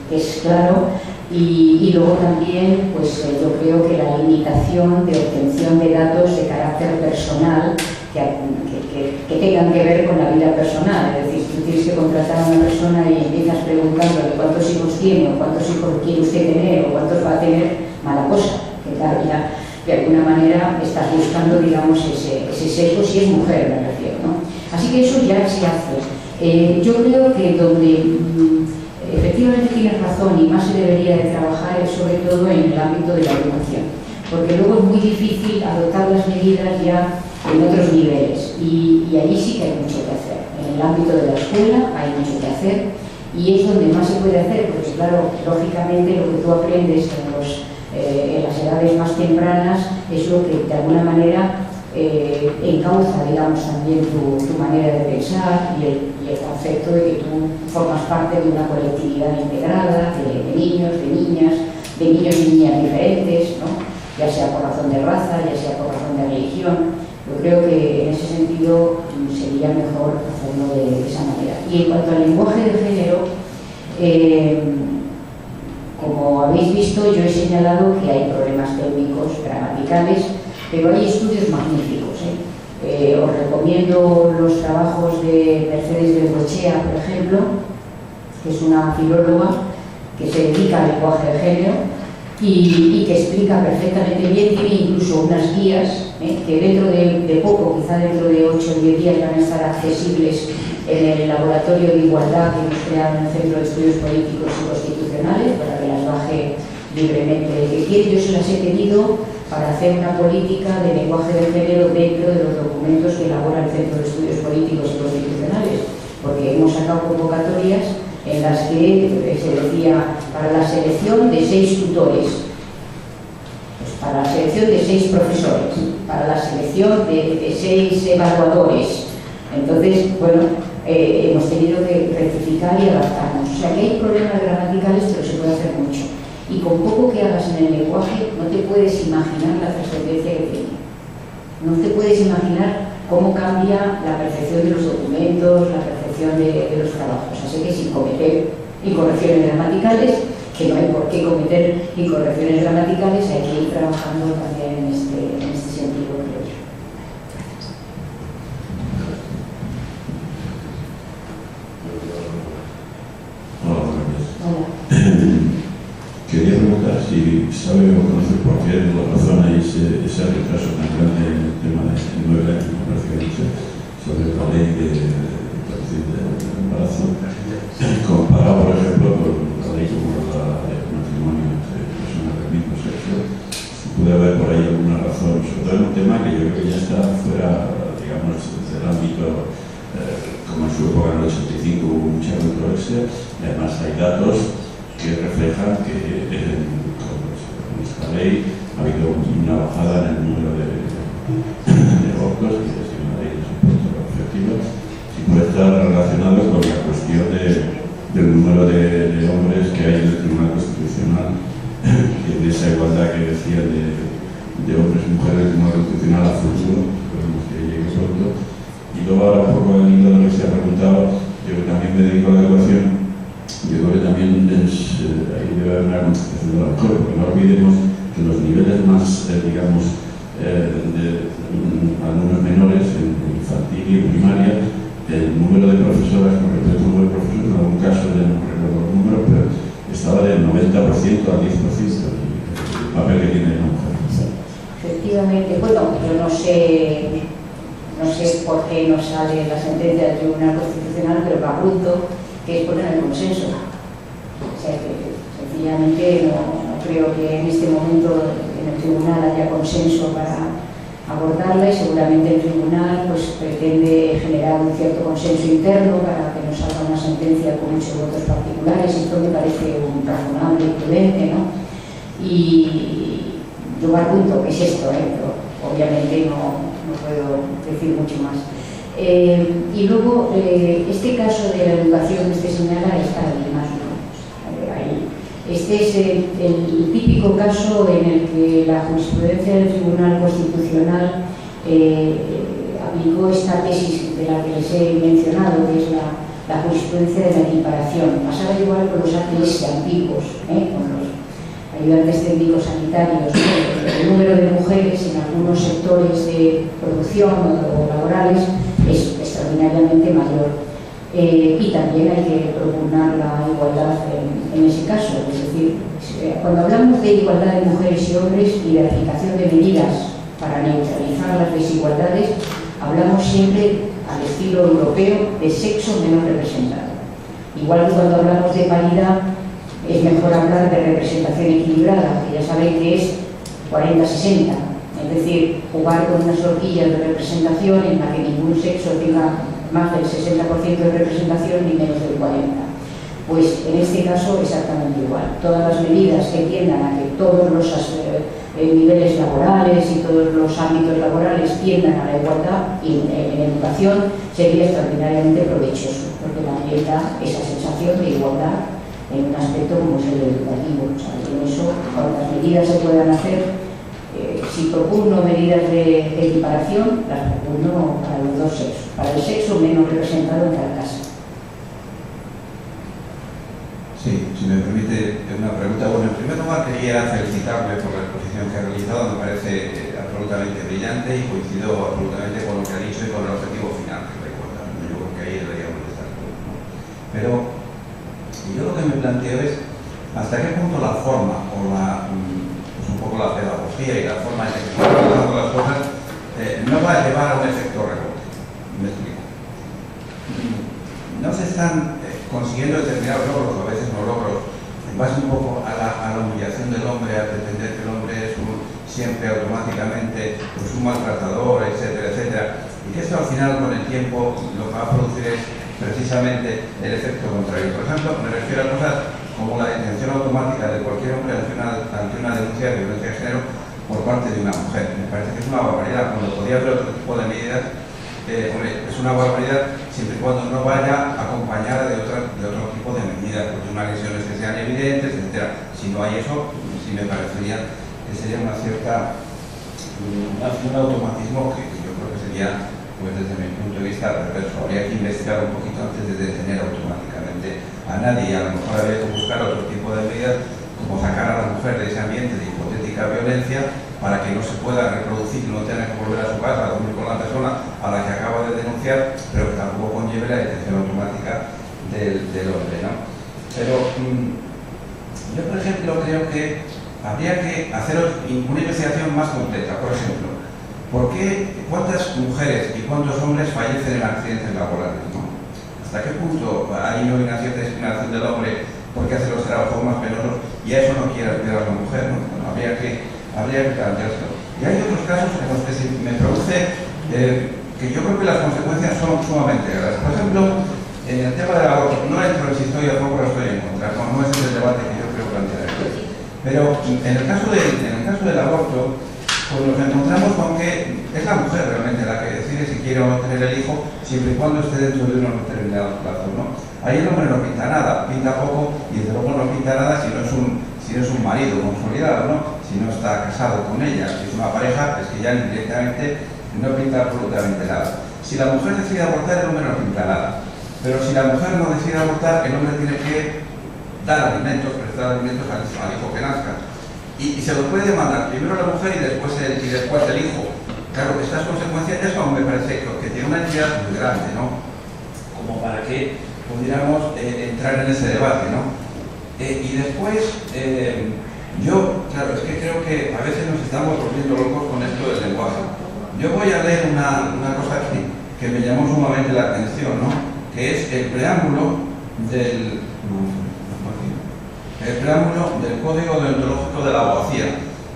que es claro, Y luego también, pues yo creo que la limitación de obtención de datos de carácter personal que tengan que ver con la vida personal. Es decir, si tú tienes que contratar a una persona y empiezas preguntándole cuántos hijos tiene, o cuántos hijos quiere usted tener, o cuántos va a tener, mala cosa. Que claro, ya de alguna manera estás buscando, digamos, ese sesgo, si es mujer, me refiero, ¿no? Así que eso ya se hace. Yo creo que donde efectivamente tienes razón y más se debería de trabajar es sobre todo en el ámbito de la educación, porque luego es muy difícil adoptar las medidas ya en otros niveles y allí sí que hay mucho que hacer. En el ámbito de la escuela hay mucho que hacer y es donde más se puede hacer, porque claro, lógicamente lo que tú aprendes en las edades más tempranas es lo que de alguna manera encauza, digamos, también tu manera de pensar y el concepto de que tú formas parte de una colectividad integrada de niños, de niñas, de niños y niñas diferentes, ¿no? Ya sea por razón de raza, ya sea por razón de religión. Yo creo que en ese sentido sería mejor hacerlo de esa manera. Y en cuanto al lenguaje de género, como habéis visto, yo he señalado que hay problemas técnicos, gramaticales, pero hay estudios magníficos. Os recomiendo los trabajos de Mercedes Bengoechea, por ejemplo, que es una filóloga que se dedica al lenguaje de género y que explica perfectamente bien. Tiene incluso unas guías que dentro de poco, quizá dentro de 8 o 10 días, van a estar accesibles en el laboratorio de igualdad que hemos creado en el Centro de Estudios Políticos y Constitucionales, para que las baje libremente el que quiere. Yo se las he pedido para hacer una política de lenguaje de género dentro de los documentos que elabora el Centro de Estudios Políticos y Constitucionales, porque hemos sacado convocatorias en las que se decía para la selección de 6 tutores, pues para la selección de 6 profesores, para la selección de 6 evaluadores. Entonces, bueno, hemos tenido que rectificar y adaptarnos. O sea que hay problemas gramaticales, pero se puede hacer mucho. Y con poco que hagas en el lenguaje, no te puedes imaginar la trascendencia que tiene. No te puedes imaginar cómo cambia la percepción de los documentos, la percepción de los trabajos. Así que sin cometer incorrecciones gramaticales, que no hay por qué cometer incorrecciones gramaticales, hay que ir trabajando también en este sentido, creo yo. Hola. Quería preguntar si sabe o conoce por qué razón hay ese retraso tan grande en el tema de 9 años, me parece que dice, sobre la ley de interrupción del embarazo, comparado, por ejemplo, con la ley como la de matrimonio entre personas del mismo sexo. Si puede haber por ahí alguna razón, sobre todo en un tema que yo creo que ya está fuera, digamos, del ámbito, como en su época en el 85 hubo mucha controversia, y además hay datos que reflejan que con esta ley ha habido una bajada en el número de abortos, que es una ley de soporte efectivo, si puede estar relacionado con la cuestión del número de hombres que hay en el Tribunal Constitucional, de esa igualdad que decía de hombres y mujeres en el Tribunal Constitucional a futuro, esperemos que llegue pronto. Y luego ahora un poco al hilo de lo que se ha preguntado, yo que también me dedico a la educación. Yo creo que también ahí debe haber una concepción de lo mejor, porque no olvidemos que los niveles más, digamos, de alumnos menores, en infantil y en primaria, el número de profesoras, con respecto al número de profesores, en algún caso ya no recuerdo los números, pero estaba del 90% al 10%, el papel que tiene la mujer. Efectivamente, bueno, yo no sé por qué no sale la sentencia del Tribunal Constitucional, pero me apunto que es poner el consenso. O sea que sencillamente no creo que en este momento en el tribunal haya consenso para abordarla, y seguramente el tribunal pues pretende generar un cierto consenso interno para que no salga una sentencia con muchos votos particulares. Esto me parece un razonable y prudente, ¿no? Y yo me apunto que es esto, pero obviamente no puedo decir mucho más. Y luego, este caso de la educación que usted señala está ahí más o menos. Este es el típico caso en el que la jurisprudencia del Tribunal Constitucional aplicó esta tesis de la que les he mencionado, que es la jurisprudencia de la equiparación. Pasaba igual con los ATS antiguos, con los ayudantes técnicos sanitarios, el número de mujeres en algunos sectores de producción o laborales es extraordinariamente mayor. Y también hay que propugnar la igualdad en ese caso. Es decir, cuando hablamos de igualdad de mujeres y hombres y de aplicación de medidas para neutralizar las desigualdades, hablamos siempre al estilo europeo de sexo menos representado. Igual que cuando hablamos de paridad, es mejor hablar de representación equilibrada, que ya saben que es 40-60, es decir, jugar con unas horquillas de representación en la que ningún sexo tenga más del 60% de representación ni menos del 40%. Pues en este caso exactamente igual. Todas las medidas que tiendan a que todos los niveles laborales y todos los ámbitos laborales tiendan a la igualdad y en educación sería extraordinariamente provechoso, porque da esa sensación de igualdad en un aspecto como es el educativo. O sea, en eso, cuantas medidas se puedan hacer, si propugno medidas de equiparación, las propugno para los dos sexos, para el sexo menos representado en cada caso. Sí, si me permite una pregunta. Bueno, en primer lugar quería felicitarle por la exposición que ha realizado, me parece absolutamente brillante y coincido absolutamente con lo que ha dicho y con el objetivo final que recuerda. Yo creo que ahí deberíamos estar todos, ¿no? Pero yo lo que me planteo es hasta qué punto la forma o pues un poco la pedagogía y la forma en que se están hablando las cosas no va a llevar a un efecto rebote. Me explico. No se están consiguiendo determinados logros, a veces no logros, en base un poco a la humillación del hombre, a pretender que el hombre es siempre automáticamente pues un maltratador, etcétera, etcétera, y que esto al final con el tiempo lo que va a producir es precisamente el efecto contrario. Por ejemplo, me refiero a cosas como la detención automática de cualquier hombre ante una denuncia de violencia de género por parte de una mujer. Me parece que es una barbaridad, cuando podría haber otro tipo de medidas. Es una barbaridad siempre y cuando no vaya acompañada de otro tipo de medidas, pues de unas lesiones que sean evidentes, etc. Si no hay eso, sí me parecería que sería un automatismo que yo creo que sería, pues desde mi punto de vista, perverso. Habría que investigar un poquito antes de detener automáticamente a nadie, y a lo mejor habría que buscar otro tipo de medidas, como sacar a la mujer de ese ambiente de hipotética violencia, para que no se pueda reproducir y no tenga que volver a su casa a dormir con la persona a la que acaba de denunciar, pero que tampoco conlleve la detención automática del hombre, ¿no? Pero yo, por ejemplo, creo que habría que hacer una investigación más completa. Por ejemplo, ¿cuántas mujeres y cuántos hombres fallecen en accidentes laborales, ¿no? ¿Hasta qué punto hay nominación de discriminación del hombre porque hace los trabajos más penosos y a eso no quiere aspirar a la mujer, ¿no? Bueno, habría que planteárselo. Y hay otros casos en los que me produce que yo creo que las consecuencias son sumamente graves. Por ejemplo, en el tema del aborto, no entro en si estoy a favor o estoy en contra, no ese es el debate que yo creo plantear aquí. Pero en el caso del aborto, pues nos encontramos con que es la mujer realmente la que decide si quiere o no tener el hijo, siempre y cuando esté dentro de unos determinados plazos, ¿no? Ahí el hombre no pinta nada, pinta poco, y desde luego no pinta nada si no es un marido consolidado, ¿no? Si no está casado con ella, si es una pareja, es que ya directamente no pinta absolutamente nada. Si la mujer decide abortar, el hombre no pinta nada. Pero si la mujer no decide abortar, el hombre tiene que dar alimentos, prestar alimentos al hijo que nazca. Y se lo puede demandar primero la mujer y después el hijo. Claro, estas consecuencias, eso me parece que tiene una entidad muy grande, ¿no? Como para que pudiéramos entrar en ese debate, ¿no? Y después, claro, es que creo que a veces nos estamos volviendo locos con esto del lenguaje. Yo voy a leer una cosa que me llamó sumamente la atención, ¿no? Que es el preámbulo del Código Deontológico de la Abogacía,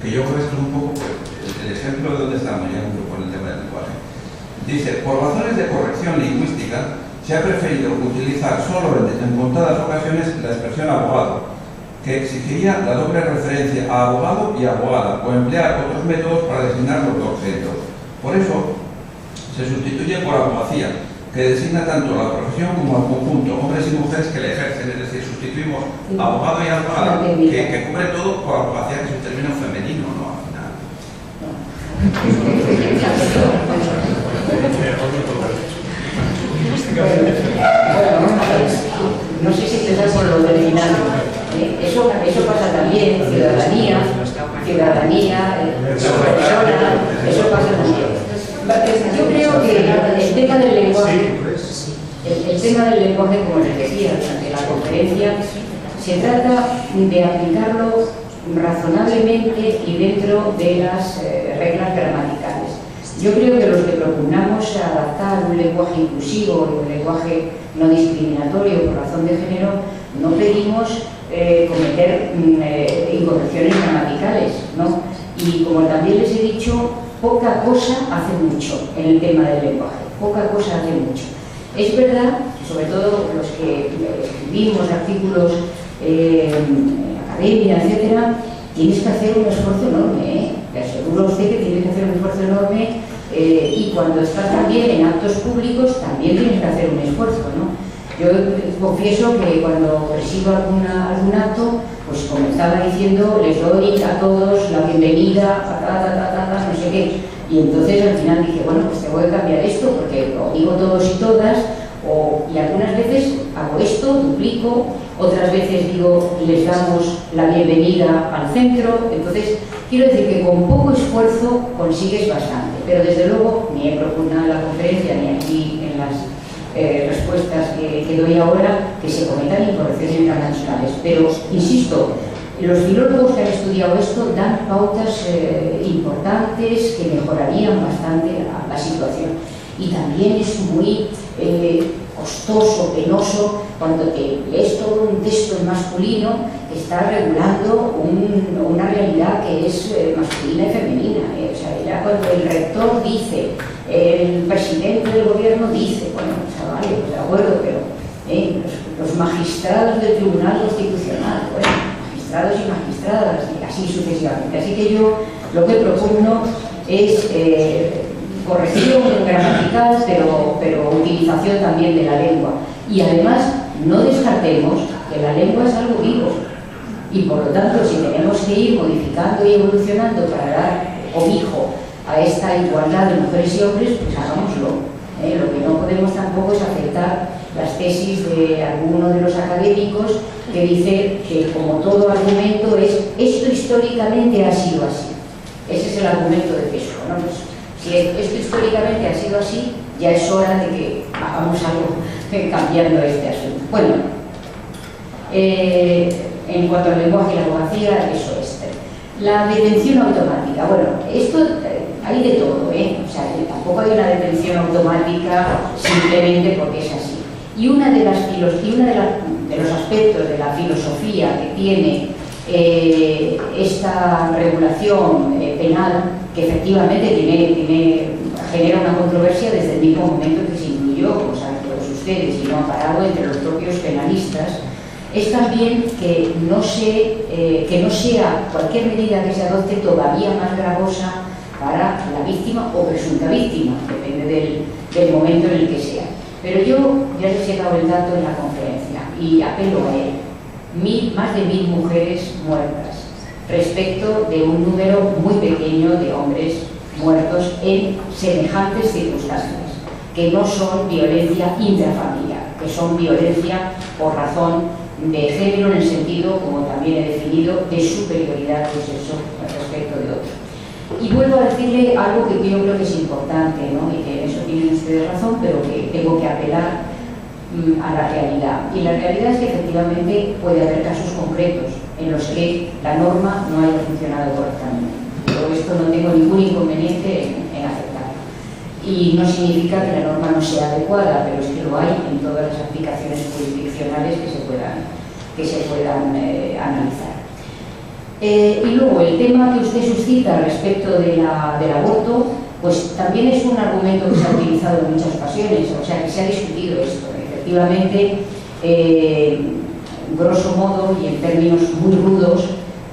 que yo creo que es un poco el ejemplo de dónde estamos llegando con el tema del lenguaje. Dice, por razones de corrección lingüística, se ha preferido utilizar solo en contadas ocasiones la expresión abogado, que exigiría la doble referencia a abogado y abogada, o emplear otros métodos para designar los dos géneros. Por eso, se sustituye por abogacía, que designa tanto la profesión como al conjunto, hombres y mujeres que le ejercen, es decir, sustituimos abogado y abogada, que cubre todo por abogacía, que es un término femenino, ¿no? Al final. No sé si te da por lo del final. Es eso pasa también, ciudadanía, persona, eso pasa también. Yo creo que el tema del lenguaje, como les decía durante la conferencia, se trata de aplicarlo razonablemente y dentro de las reglas gramaticales. Yo creo que los que propugnamos adaptar un lenguaje inclusivo y un lenguaje no discriminatorio por razón de género, no pedimos cometer incorrecciones gramaticales, ¿no? Y como también les he dicho, poca cosa hace mucho en el tema del lenguaje, poca cosa hace mucho. Es verdad, sobre todo los que escribimos artículos en academia, etcétera, tienes que hacer un esfuerzo enorme, Te aseguro a usted que tienes que hacer un esfuerzo enorme y cuando estás también en actos públicos también tienes que hacer un esfuerzo, ¿no? Yo confieso que cuando presido algún acto, pues como estaba diciendo, les doy a todos la bienvenida, no sé qué. Y entonces al final dije, bueno, pues tengo que cambiar esto porque lo digo todos y todas, y algunas veces hago esto, duplico, otras veces digo, les damos la bienvenida al centro. Entonces, quiero decir que con poco esfuerzo consigues bastante, pero desde luego ni he propugnado en la conferencia ni aquí en las respuestas que doy ahora que se cometan incorrecciones gramaticales. Pero, insisto, los filólogos que han estudiado esto dan pautas importantes que mejorarían bastante la situación. Y también es muy costoso, penoso, cuando te lees todo un texto en masculino que está regulando una realidad que es masculina y femenina. O sea, ya cuando el rector dice, el presidente del gobierno dice, bueno, o sea, vale, pues de acuerdo, pero los magistrados del Tribunal Constitucional, bueno, magistrados y magistradas, y así sucesivamente. Así que yo lo que propugno es corrección gramatical, pero utilización también de la lengua. Y además, no descartemos que la lengua es algo vivo. Y por lo tanto, si tenemos que ir modificando y evolucionando para dar cobijo a esta igualdad de mujeres y hombres, pues hagámoslo. Lo que no podemos tampoco es aceptar las tesis de alguno de los académicos que dice que, como todo argumento, esto históricamente ha sido así. Ese es el argumento de Pessoa, ¿no? Pues, si esto históricamente ha sido así, ya es hora de que hagamos algo cambiando este asunto. Bueno, en cuanto al lenguaje y la abogacía, eso es. La detención automática. Bueno, esto hay de todo, O sea, tampoco hay una detención automática simplemente porque es así. Y uno de los aspectos de la filosofía que tiene esta regulación penal, que efectivamente genera una controversia desde el mismo momento que se incluyó, como saben todos ustedes, y no ha parado entre los propios penalistas, es también que no sea cualquier medida que se adopte todavía más gravosa para la víctima o presunta víctima, depende del momento en el que sea. Pero yo ya les he dado el dato en la conferencia y apelo a él. Más de 1000 mujeres muertas respecto de un número muy pequeño de hombres muertos en semejantes circunstancias, que no son violencia intrafamiliar, que son violencia por razón de género en el sentido, como también he definido, de superioridad de sexo respecto de otros. Y vuelvo a decirle algo que yo creo que es importante, ¿no? Y que en eso tienen ustedes razón, pero que tengo que apelar a la realidad. Y la realidad es que efectivamente puede haber casos concretos en los que la norma no haya funcionado correctamente. Por esto no tengo ningún inconveniente en aceptarlo. Y no significa que la norma no sea adecuada, pero es que lo hay en todas las aplicaciones jurisdiccionales que se puedan analizar. Y luego el tema que usted suscita respecto del aborto, pues también es un argumento que se ha utilizado en muchas ocasiones, o sea que se ha discutido esto. Efectivamente, grosso modo y en términos muy rudos,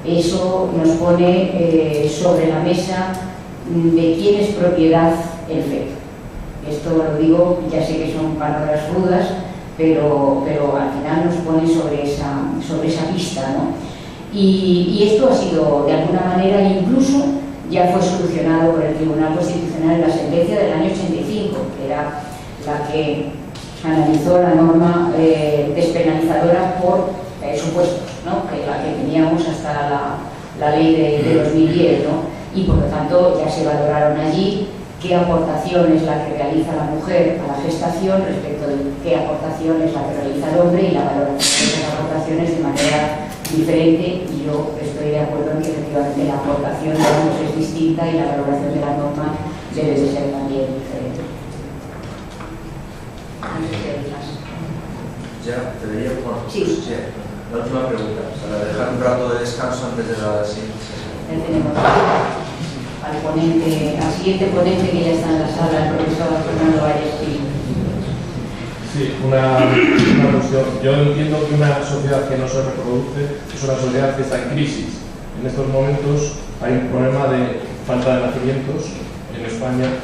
eso nos pone sobre la mesa de quién es propiedad el feto. Esto lo digo, ya sé que son palabras rudas, pero al final nos pone sobre esa pista, ¿no? Y esto ha sido, de alguna manera, incluso ya fue solucionado por el Tribunal Constitucional en la sentencia del año 85, que era la que analizó la norma despenalizadora por supuestos, ¿no? Que la la que teníamos hasta la ley de 2010, ¿no? Y por lo tanto ya se valoraron allí qué aportación es la que realiza la mujer a la gestación respecto de qué aportación es la que realiza el hombre, y la valoración de esas aportaciones de manera diferente, y yo estoy de acuerdo en que efectivamente la aportación de ambos es distinta y la valoración de la norma debe de ser también diferente. Ya, te veía con... Sí. La última pregunta, para dejar un rato de descanso antes de la siguiente sesión. Ya tenemos al ponente, al siguiente ponente que ya está en la sala, el profesor Fernando Vallespín. Sí, una cuestión. Yo entiendo que una sociedad que no se reproduce es una sociedad que está en crisis. En estos momentos hay un problema de falta de nacimientos en España.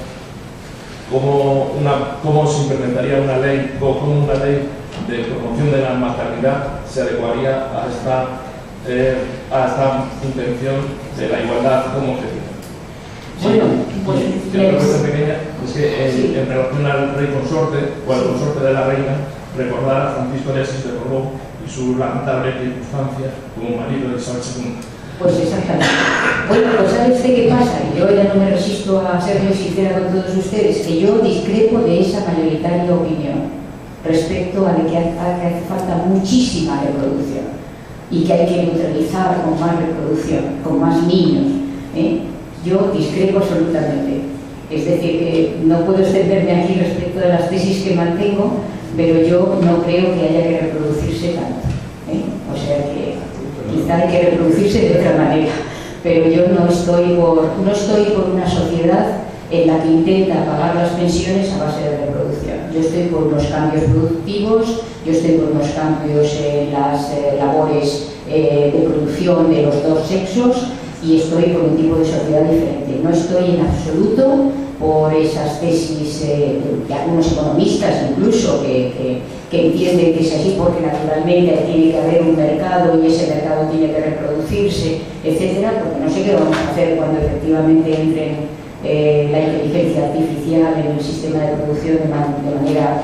¿Cómo se implementaría una ley, o cómo una ley de promoción de la maternidad se adecuaría a esta intención de la igualdad como objetivo? Bueno, pues una pregunta pequeña es que en relación al rey consorte o al consorte de la reina, recordar a Francisco de Asís de Borbón y su lamentable circunstancia como marido de Isabel II. Pues exactamente. Bueno, pues ¿sabe usted qué pasa? Y yo ya no me resisto a ser muy sincera con todos ustedes, que yo discrepo de esa mayoritaria opinión respecto a que hace falta muchísima reproducción y que hay que neutralizar con más reproducción, con más niños, ¿eh? Yo discrepo absolutamente. Es decir, que no puedo extenderme aquí respecto de las tesis que mantengo, pero yo no creo que haya que reproducirse tanto, ¿eh? O sea que quizá hay que reproducirse de otra manera, pero yo no estoy por una sociedad en la que intenta pagar las pensiones a base de reproducción. Yo estoy por unos cambios productivos, yo estoy por unos cambios en las labores de producción de los dos sexos, y estoy por un tipo de sociedad diferente. No estoy en absoluto por esas tesis de algunos economistas incluso que entienden que es así porque naturalmente tiene que haber un mercado y ese mercado tiene que reproducirse, etcétera, porque no sé qué vamos a hacer cuando efectivamente entre la inteligencia artificial en el sistema de producción de manera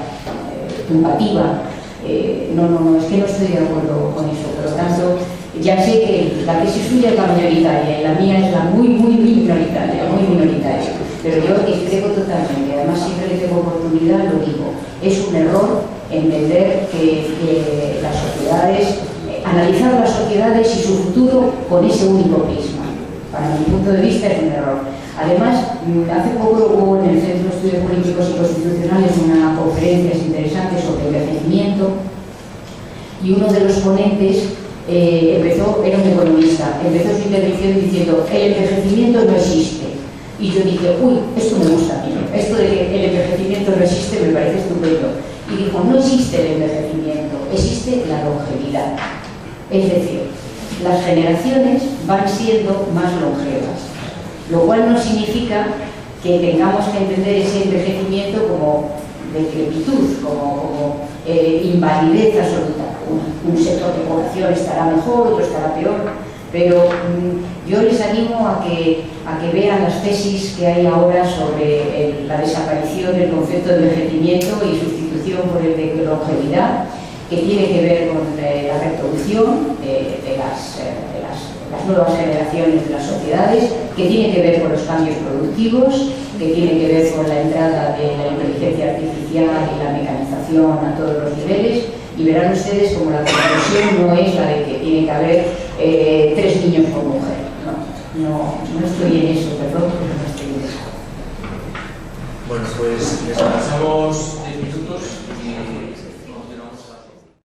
compatible. No, es que no estoy de acuerdo con eso. Por lo tanto, ya sé que la tesis suya es la mayoritaria y la mía es la muy minoritaria, pero yo discrepo totalmente. Además, siempre que tengo oportunidad lo digo. Es un error entender que las sociedades, analizar las sociedades y su futuro con ese único prisma. Para mi punto de vista es un error. Además, hace poco hubo en el Centro de Estudios Políticos y Constitucionales una conferencia interesante sobre envejecimiento, y uno de los ponentes era un economista, empezó su intervención diciendo: el envejecimiento no existe. Y yo dije: uy, esto me gusta a mí, esto de que el envejecimiento no existe me parece estupendo. Y dijo: no existe el envejecimiento, existe la longevidad. Es decir, las generaciones van siendo más longevas, lo cual no significa que tengamos que entender ese envejecimiento como decrepitud, como invalidez absoluta. Un sector de población estará mejor, otro estará peor, pero yo les animo a que vean las tesis que hay ahora sobre la desaparición del concepto de envejecimiento y sustitución por el de longevidad, que tiene que ver con la reproducción de las nuevas generaciones de las sociedades, que tiene que ver con los cambios productivos, que tiene que ver con la entrada de la inteligencia artificial y la mecanización a todos los niveles, y verán ustedes como la conclusión no es la de que tiene que haber 3 niños por mujer. No estoy en eso, perdón, pero no estoy en eso. Bueno, pues descansamos 10 minutos y